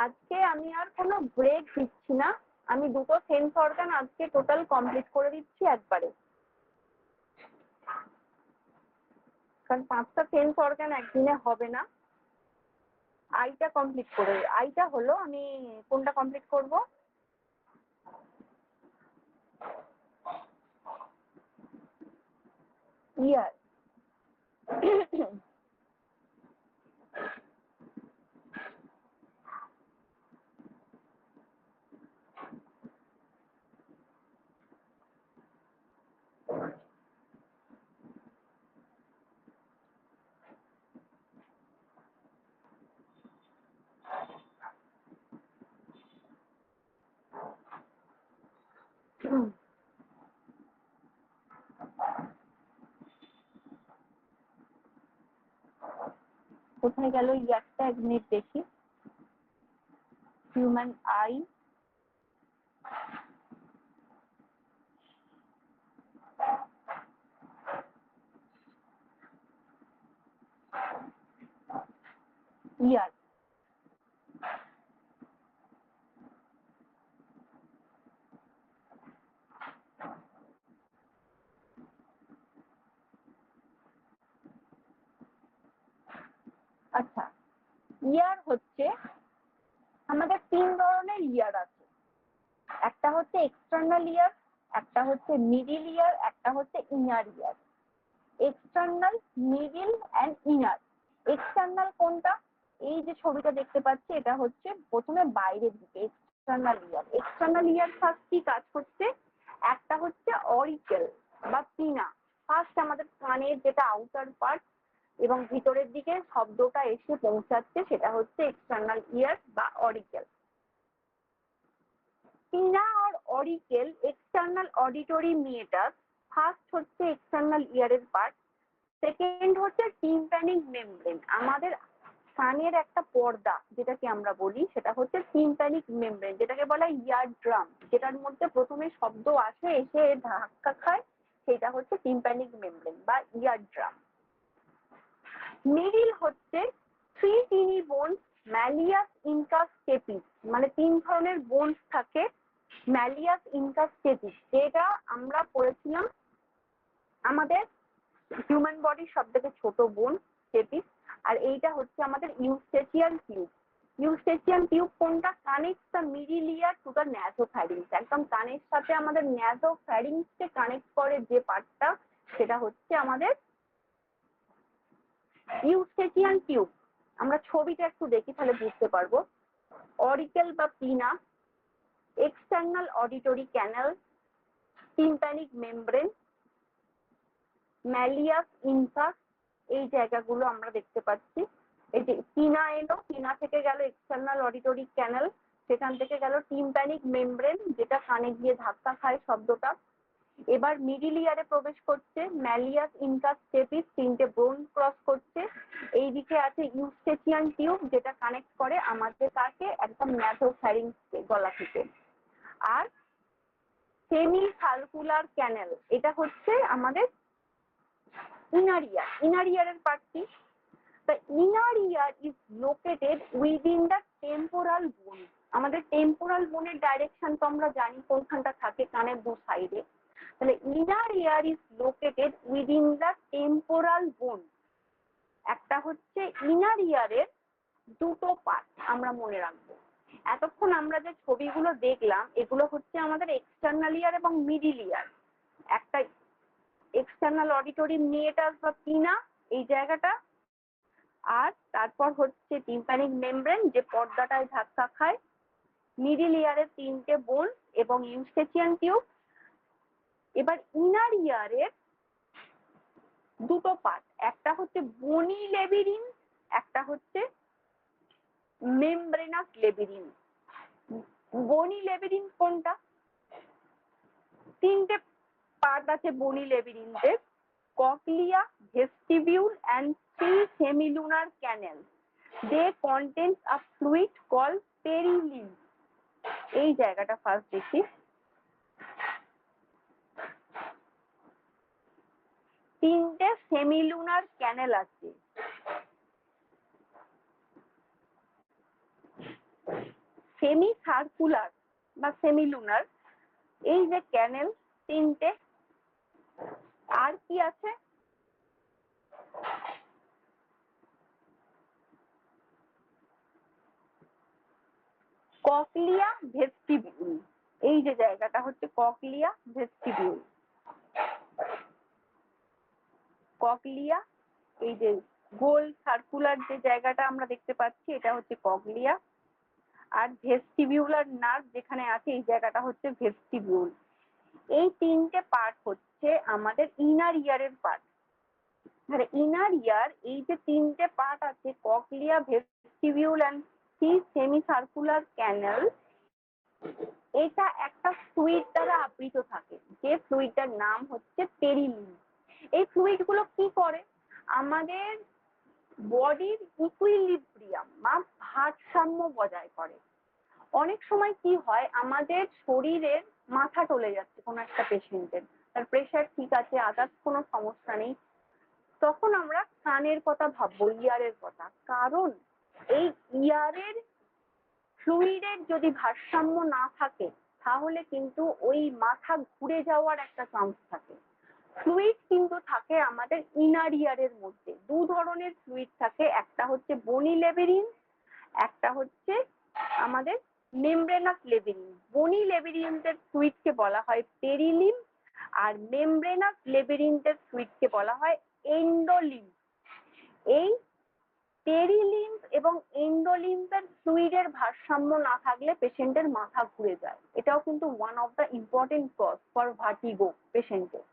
আজকে আমি আর কোনো ব্রেক দিচ্ছি না, আমি দুটো সেন্স অর্গান আজকে টোটাল কমপ্লিট করে দিচ্ছি একবারে। কারণ 5টা সেন্স অর্গান একদিনে হবে না। আইটা কমপ্লিট করে, আইটা হলো আমি কোনটা কমপ্লিট করব? ইয়ার। কোথায় গেল ইয়ারটা? এক মিনিট দেখি। হিউম্যান আই, ইয়ার। আচ্ছা, ইয়ার হচ্ছে আমাদের 3 ধরনের ইয়ার আছে। একটা হচ্ছে এক্সটার্নাল ইয়ার, একটা হচ্ছে মিডিল ইয়ার, একটা হচ্ছে inner year. External, middle and inner. External কোনটা? এই যে ছবিটা দেখতে পাচ্ছি এটা হচ্ছে প্রথমে বাইরের দিকে এক্সটার্নাল ইয়ার। এক্সটার্নাল ইয়ার ফার্স্ট কি কাজ করছে? একটা হচ্ছে অরিকেল বা পিনা, ফার্স্ট আমাদের কানের যেটা আউটার পার্ট এবং ভিতরের দিকে শব্দটা এসে পৌঁছাচ্ছে, সেটা হচ্ছে এক্সটার্নাল ইয়ার বা অরিকেল। পিনা আর অরিকেল এক্সটার্নাল অডিটরি মিয়েটাস, ফার্স্ট হচ্ছে এক্সটার্নাল ইয়ারের পার্ট। সেকেন্ড হচ্ছে টিম্প্যানিক মেমব্রেন, আমাদের কানের একটা পর্দা যেটাকে আমরা বলি, সেটা হচ্ছে টিম্প্যানিক মেমব্রেন, যেটাকে বলা হয় ইয়ার ড্রাম, যেটার মধ্যে প্রথমে শব্দ আসে এসে ধাক্কা খায়, সেটা হচ্ছে টিম্প্যানিক মেমব্রেন বা ইয়ার ড্রাম। মিডিল হচ্ছে 3 টিনি বোনস, ম্যালিয়াস, ইনকাস, স্টেপিস, মানে 3 ধরনের বোনস থাকে, ম্যালিয়াস, ইনকাস, স্টেপিস, যেটা আমরা পড়েছিলাম আমাদের হিউম্যান বডির সবথেকে ছোট বোন স্টেপিস। আর এইটা হচ্ছে আমাদের ইউস্টেচিয়ান টিউব। ইউস্টেচিয়ান টিউব কোনটা? Connects the middle ear to the nasopharynx, একদম কানের সাথে আমাদের ন্যাসোফ্যারিংসকে কানেক্ট করে যে পার্টটা, সেটা হচ্ছে আমাদের ইউস্টেচিয়ান টিউব। আমরা ছবিটা একটু দেখি তাহলে বুঝতে পারবো। অরিকেল বা পিনা, external auditory canal, tympanic membrane, malleus, incus, এই জায়গাগুলো আমরা দেখতে পাচ্ছি। এই যে পিনা এলো, পিনা থেকে গেল এক্সটার্নাল অডিটরি ক্যানাল, সেখান থেকে গেল টিম্প্যানিক মেমব্রেন, যেটা কানে গিয়ে ধাক্কা খায় শব্দটা। এবার মিডিল ইয়ারে প্রবেশ করছে ম্যালিয়াস, ইনকাস, স্টেপিস, 3টে বোন ক্রস করছে। এইদিকে আছে ইউস্টেচিয়ান টিউব, যেটা কানেক্ট করে আমাদের কাছে একদম ন্যাসোফ্যারিংসকে, গলা থেকে। আর সেমি সার্কুলার ক্যানেল, এটা হচ্ছে আমাদের ইনার ইয়ার। ইনার ইয়ারের পার্ট কি? তা inner ear is located within the temporal bone. আমাদের টেম্পোরাল বোনের ডাইরেকশন তো আমরা জানি কোনখানটা থাকে, কানের দু সাইডে। তাহলে inner ear is located within the temporal bone। একটা হচ্ছে ইনার ইয়ারের দুটো পার্ট আমরা মনে রাখবো। এতক্ষণ আমরা যে ছবিগুলো দেখলাম এগুলো হচ্ছে আমাদের এক্সটার্নাল ইয়ার এবং মিডিল ইয়ার। একটা এক্সটার্নাল অডিটরি নিয়েটাস বা পিনা এই জায়গাটা, আর তারপর হচ্ছে টিম্প্যানিক মেমব্রেন যে পর্দাটায় ধাক্কা খায়, মিডিল ইয়ারের তিনটে বোন এবং ইউস্টেচিয়ান টিউব। এবার ইনার ইয়ারের দুটো পার্ট, একটা হচ্ছে বনি লেবিরিন্থ, একটা হচ্ছে মেমব্রেনাস লেবিরিন্থ। বনি লেবিরিন্থ কোনটা? তিনটে পার্ট আছে বনি লেবিরিন্থের, cochlea, vestibule and 3 semilunar canals. They contain a fluid called perilymph. এই জায়গাটা ফার্স্ট দেখি। তিনটে সেমিলুনার ক্যানেল আছে। সেমি সার্কুলার বা সেমিলুনার এই যে ক্যানেল তিনটে, আর কি আছে? Cochlea, vestibule. এই যে জায়গাটা হচ্ছে ককলিয়া, ভেস্টিবিউল। ককলিয়া, এই যে গোল সার্কুলার যে জায়গাটা আমরা দেখতে পাচ্ছি এটা হচ্ছে ককলিয়া, আর ভেস্টিবিউলার নার্ভ যেখানে আছে এই জায়গাটা হচ্ছে ভেস্টিবিউল। এই তিনটে পার্ট হচ্ছে আমাদের ইনার ইয়ারের পার্ট। মানে ইনার ইয়ার এই যে তিনটে পার্ট আছে cochlea, vestibule and 3 semi circular canal, এটা একটা ফ্লুইড দ্বারা আবৃত থাকে, যে ফ্লুইডটার নাম হচ্ছে পেরিলিম্ফ। এই ফ্লুইড গুলো কি করে? আমাদের বডির ইকুইলিব্রিয়াম বা ভারসাম্য বজায় করে। অনেক সময় কি হয়, আমাদের শরীরের মাথা টলে যাচ্ছে কোনো একটা পেশেন্টের, তার প্রেশার ঠিক আছে, আদার্স কোনো সমস্যা নেই, তখন আমরা কানের কথা ভাববো, ইয়ারের কথা। কারণ এই ইয়ারের ফ্লুইডের যদি ভারসাম্য না থাকে তাহলে কিন্তু ওই মাথা ঘুরে যাওয়ার একটা চান্স থাকে। ফ্লুইড কিন্তু থাকে আমাদের ইনার ইয়ারের মধ্যে, দু ধরনের ফ্লুইড থাকে, একটা হচ্ছে বনি লেবিরিন্থ, একটা হচ্ছে আমাদের মেমব্রেনাস লেবিরিন্থ। বনি লেবিরিন্থের ফ্লুইডকে বলা হয় পেরিলিম্ফ, আর মেমব্রেনাস লেবিরিন্থের ফ্লুইডকে বলা হয় এন্ডোলিম্ফ। এই পেরিলিম্ফ এবং এন্ডোলিম্ফের ফ্লুইডের ভারসাম্য না থাকলে পেশেন্টের মাথা ঘুরে যায়। এটাও কিন্তু one of the important cause for vertigo পেশেন্টের।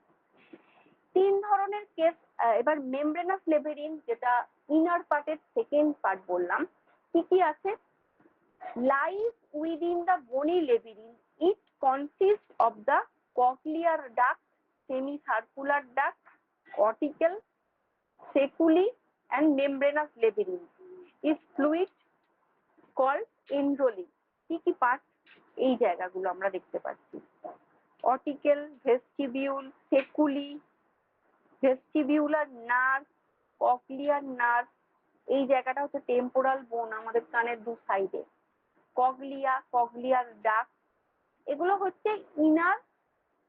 তিন ধরনের কেস। এবার মেমব্রেনাস লেবিরিন্থ যেটা ইনার পার্টের সেকেন্ড পার্ট বললাম, কি কি আছে? lies within the bony labyrinth. It consists of the cochlear duct, semicircular duct, cortical, seculi and membranous labyrinth. Is fluid called endolymph. কি কি পার্ট? এই জায়গাগুলো আমরা দেখতে পাচ্ছি, utricle, vestibule, saccule, vestibular nerve, cochlear nerve. এই জায়গাটা হচ্ছে টেম্পোরাল বোন আমাদের কানের দু সাইডে, কগলিয়া, কগলিয়ার ডাক, এগুলো হচ্ছে ইনার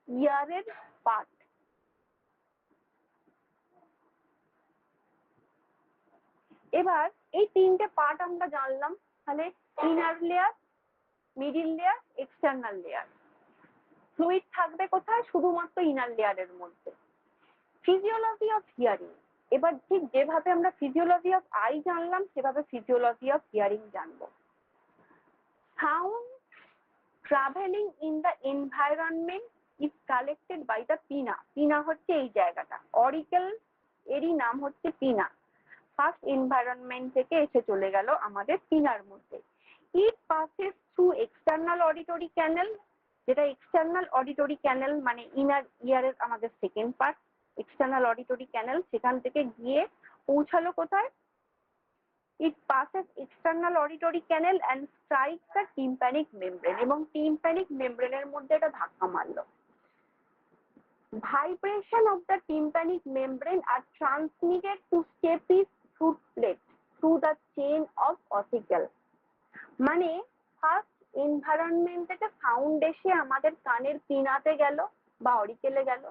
ইয়ারের পার্ট। এবার এই তিনটে পার্ট আমরা জানলাম, তাহলে inner layer, middle layer, external layer. Fluid থাকবে কোথায়? শুধুমাত্র ইনার লেয়ারের মধ্যে। ফিজিওলজি অফ হিয়ারিং, এবার ঠিক যেভাবে আমরা ফিজিওলজি অফ আই জানলাম সেভাবে ফিজিওলজি অফ হিয়ারিং জানবো। Sound traveling in the environment is collected by the pinna. Pinna হচ্ছে এই জায়গাটা, অরিকেল এরই নাম হচ্ছে পিনা। ফার্স্ট এনভায়রনমেন্ট থেকে এসে চলে গেল আমাদের পিনার মধ্যে। It passes through external auditory canal, যেটা এক্সটার্নাল অডিটরি ক্যানেল মানে ইনার ইয়ারের আমাদের সেকেন্ড পার্ট, এক্সটার্নাল অডিটরি ক্যানেল। সেখান থেকে গিয়ে পৌঁছালো কোথায়? It passes external auditory canal and strikes the tympanic membrane, এবং tympanic membrane এর মধ্যে এটা ধাক্কা মারলো। Vibration of the tympanic membrane are transmitted to stapes foot plate. through the chain of ossicle. মানে ফার্স্ট এনভায়রনমেন্ট থেকে সাউন্ড এসে আমাদের কানের পিনাতে গেল বা অরিকেলে গেল,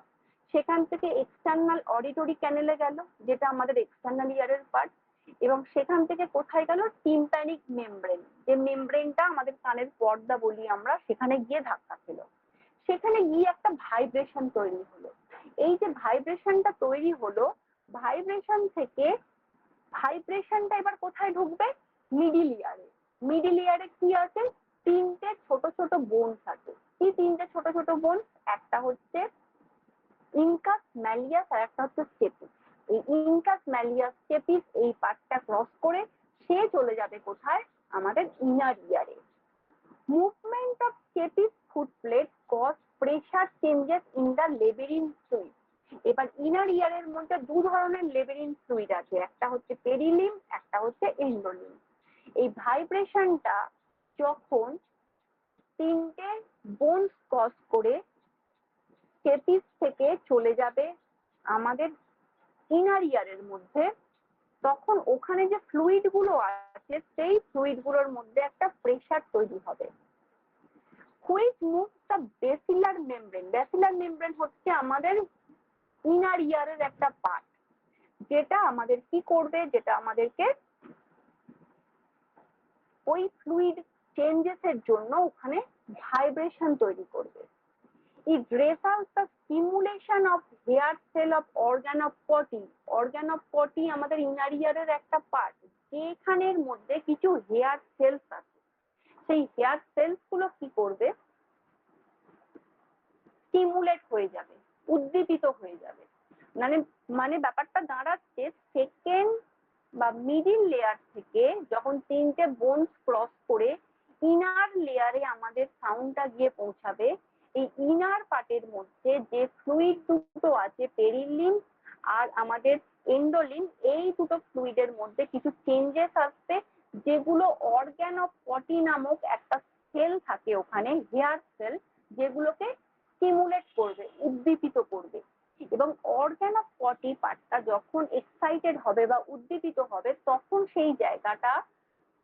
সেখান থেকে এক্সটার্নাল অডিটরি ক্যানেলে গেল যেটা আমাদের এক্সটার্নাল ইয়ারের পার্ট, এবং সেখান থেকে কোথায় গেল টিম্প্যানিক মেমব্রেন, যে মেমব্রেনটা আমাদের কানের পর্দা বলি আমরা, সেখানে গিয়ে ধাক্কা খেল, সেখানে গিয়ে একটা ভাইব্রেশন তৈরি হলো। এই যে ভাইব্রেশনটা তৈরি হলো, ভাইব্রেশনটা এবার কোথায় ঢুকবে, মিডিল ইয়ারে। মিডিল ইয়ারে কি আছে, তিনটে ছোট ছোট বোনস আছে। কি তিনটে ছোট ছোট বোনস, একটা হচ্ছে ইনকাস ম্যালিয়াস আর একটা হচ্ছে স্টেপিস। এই ইনকাস ম্যালিয়াস স্টেপিস এই পার্টটা ক্রস করে সে চলে যাবে কোথায়, আমাদের ইনার ইয়ারে। Movement of stapes foot plate cause pressure changes in the labyrinth fluid. এবার ইনার ইয়ারের মধ্যে দু ধরনের লেবিরিন ফ্লুইড আছে, একটা হচ্ছে পেরিলিম, একটা হচ্ছে এন্ডোলিম। এই ভাইব্রেশনটা যখন তিনটে বোনস ক্রস করে স্টেপিস থেকে চলে যাবে আমাদের ইনার ইয়ারের মধ্যে, তখন ওখানে যে ফ্লুইড গুলো আছে সেই ফ্লুইড গুলোর মধ্যে একটা প্রেসার তৈরি হবে। Which move the basilar membrane. Basilar membrane হচ্ছে আমাদের ইনার ইয়ারের একটা পার্ট, যেটা আমাদের কি করবে, যেটা আমাদেরকে ওই ফ্লুইড চেঞ্জেস এর জন্য ওখানে ভাইব্রেশন তৈরি করবে। It refers the stimulation of hair cell of organ of Corti. Organ of Corti আমাদের ইনার ইয়ারের একটা পার্ট, যেখানের মধ্যে কিছু হেয়ার সেলস আছে। সেই হেয়ার সেলস গুলো কি করবে, স্টিমুলেট হয়ে যাবে, উদ্দীপিত হয়ে যাবে। মানে ব্যাপারটা দাঁড়াচ্ছে সেকেন্ড বা মিডিল লেয়ার থেকে যখন তিনটে বোনস ক্রস করে ইনার লেয়ারে আমাদের সাউন্ডটা গিয়ে পৌঁছাবে, এই ইনার পার্টের মধ্যে যে ফ্লুইড দুটো আছে পেরিলিম আর আমাদের এন্ডোলিম, এই দুটো ফ্লুইডের মধ্যে কিছু চেঞ্জেস আসবে, যেগুলো অর্গান অফ পটি নামক একটা সেল থাকে ওখানে, হেয়ার সেল, যেগুলোকে স্টিমুলেট করবে, উদ্দীপিত করবে। এবং অর্গান অফ পটি পার্টটা যখন এক্সাইটেড হবে বা উদ্দীপিত হবে, তখন সেই জায়গাটা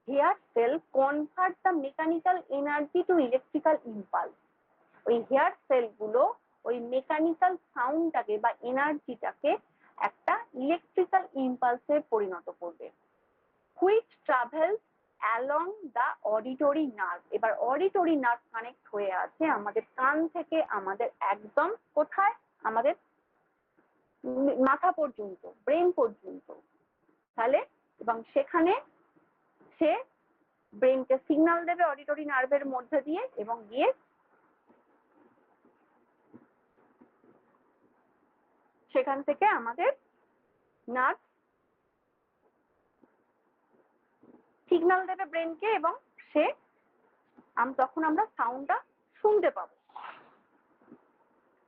hair cell convert the mechanical energy to electrical impulse. ওই হেয়ার সেল গুলো ওই মেকানিক্যাল সাউন্ডটাকে বা এনার্জিটাকে একটা ইলেকট্রিক্যাল ইম্পালসে পরিণত করবে। Which travels along the auditory nerve. এবার অডিটরি নার্ভ কানেক্ট হয়ে আছে আমাদের কান থেকে আমাদের একদম কোথায়, আমাদের মাথা পর্যন্ত, ব্রেন পর্যন্ত। তাহলে এবং সেখানে সে ব্রেনকে সিগন্যাল দেবে অডিটরি নার্ভের মধ্যে দিয়ে, এবং গিয়ে সেখান থেকে আমাদের নার্ভ সিগন্যাল দেবে ব্রেনকে, এবং সে তখন আমরা সাউন্ডটা শুনতে পাবো।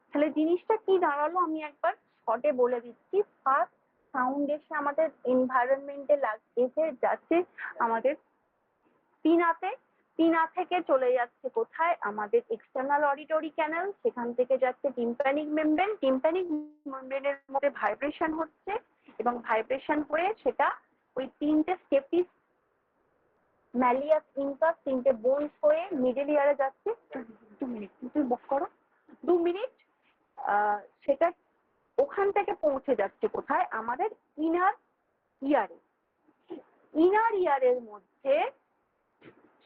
তাহলে জিনিসটা কি দাঁড়ালো আমি একবার শর্টে বলে দিচ্ছি। ফার্স্ট সাউন্ড এসে আমাদের এনভায়রনমেন্টে এসে যাচ্ছে আমাদের পিনাতে, পিনা থেকে চলে যাচ্ছে কোথায়, আমাদের এক্সটার্নাল অডিটরি ক্যানেল, সেখান থেকে যাচ্ছে টিম্প্যানিক মেমব্রেন, টিম্প্যানিক মেমব্রেনের মধ্যে ভাইব্রেশন হচ্ছে, এবং ভাইব্রেশন হয়ে সেটা ওই তিনটে স্টেপিস ম্যালিয়াস ইনকাস তিনটে বোনস হয়ে মিডল ইয়ারে যাচ্ছে। 2 মিনিট তুই বক করো, 2 মিনিট। সেটা ওখান থেকে পৌঁছে যাচ্ছে কোথায়, আমাদের ইনার ইয়ারে। ইনার ইয়ারের মধ্যে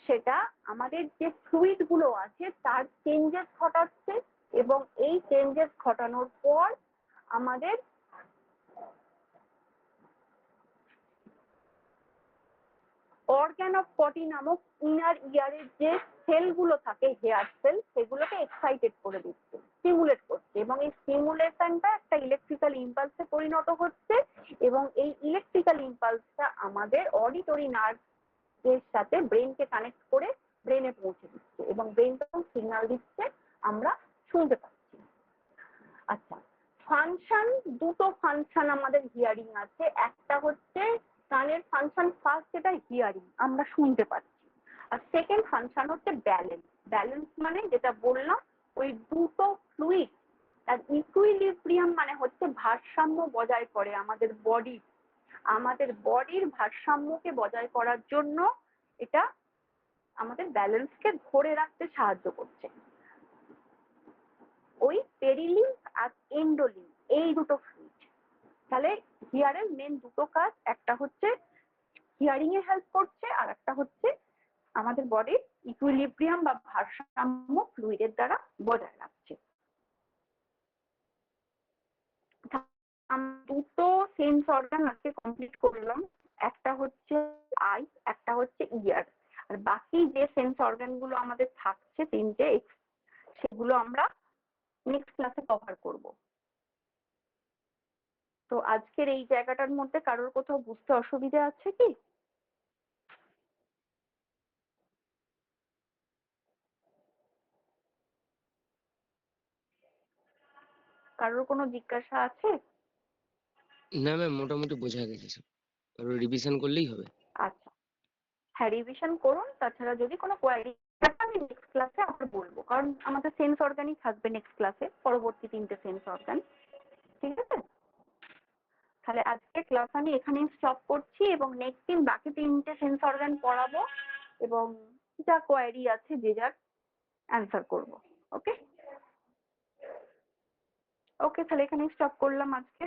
সেটা আমাদের যে ফ্লুইড গুলো আছে তার চেঞ্জেস ঘটাচ্ছে, এবং এই চেঞ্জেস ঘটানোর পর আমাদের অর্গান অফ পটি নামক ইনার ইয়ারের যে সেল গুলো থাকে হেয়ার সেল, সেগুলোকে এক্সাইটেড করে দিচ্ছে, স্টিমুলেট করছে, এবং এই স্টিমুলেশনটা একটা ইলেকট্রিক্যাল ইম্পালসে পরিণত হচ্ছে, এবং এই ইলেকট্রিক্যাল ইম্পালসটা আমাদের অডিটরি নার্ভ এর সাথে ব্রেনকে কানেক্ট করে ব্রেনে পৌঁছে দিচ্ছে, এবং ব্রেন তখন সিগন্যাল দিচ্ছে, আমরা শুনতে পাচ্ছি। আচ্ছা, ফাংশন, দুটো ফাংশন আমাদের হিয়ারিং আছে। একটা হচ্ছে কানের ফাংশন ফার্স্ট, যেটা হিয়ারিং, আমরা শুনতে পাচ্ছি। আর সেকেন্ড ফাংশন হচ্ছে ব্যালেন্স। ব্যালেন্স মানে যেটা বললাম, ওই দুটো ফ্লুইড আর ইকুইলিব্রিয়াম মানে হচ্ছে ভারসাম্য বজায় করে আমাদের বডি। আমাদের বডির ভারসাম্যকে বজায় করার জন্য এটা আমাদের ব্যালেন্সকে ধরে রাখতে সাহায্য করছে। ওই পেরিলিম্ফ আর এন্ডোলিম্ফ এই দুটো ফ্লুইড। তাহলে হিয়ারের মেন দুটো কাজ, একটা হচ্ছে হিয়ারিং এ হেল্প করছে আর একটা হচ্ছে আমাদের বডির ইকুইলিব্রিয়াম বা ভারসাম্য ফ্লুইডের দ্বারা বজায় রাখছে। দুটো সেন্স অর্গান আজকে কমপ্লিট করলাম, একটা হচ্ছে আই, একটা হচ্ছে ইয়ার। আর বাকি যে সেন্স অর্গান গুলো আমাদের থাকছে তিনটে, সেগুলো আমরা নেক্সট ক্লাসে কভার করব। তো আজকের এই জায়গাটার মধ্যে কারোর কোথাও বুঝতে অসুবিধা আছে কি? কারোর কোনো জিজ্ঞাসা আছে? না ম্যাম, মোটামুটি বোঝা গেছে সব, আর রিভিশন করলেই হবে। আচ্ছা, হ্যাঁ রিভিশন করুন। তাছাড়া যদি কোনো কোয়ারি থাকে আমি নেক্সট ক্লাসে আবার বলবো, কারণ আমাদের সেন্স অর্গানই থাকবে নেক্সট ক্লাসে, পরবর্তী তিনটে সেন্স অর্গান। ঠিক আছে, তাহলে আজকে ক্লাস আমি এখানেই স্টপ করছি এবং নেক্সট দিন বাকি তিনটে সেন্স অর্গান পড়াবো এবং যা কোয়ারি আছে যে যার অ্যান্সার করবো। ওকে ওকে, তাহলে এখানেই স্টপ করলাম আজকে।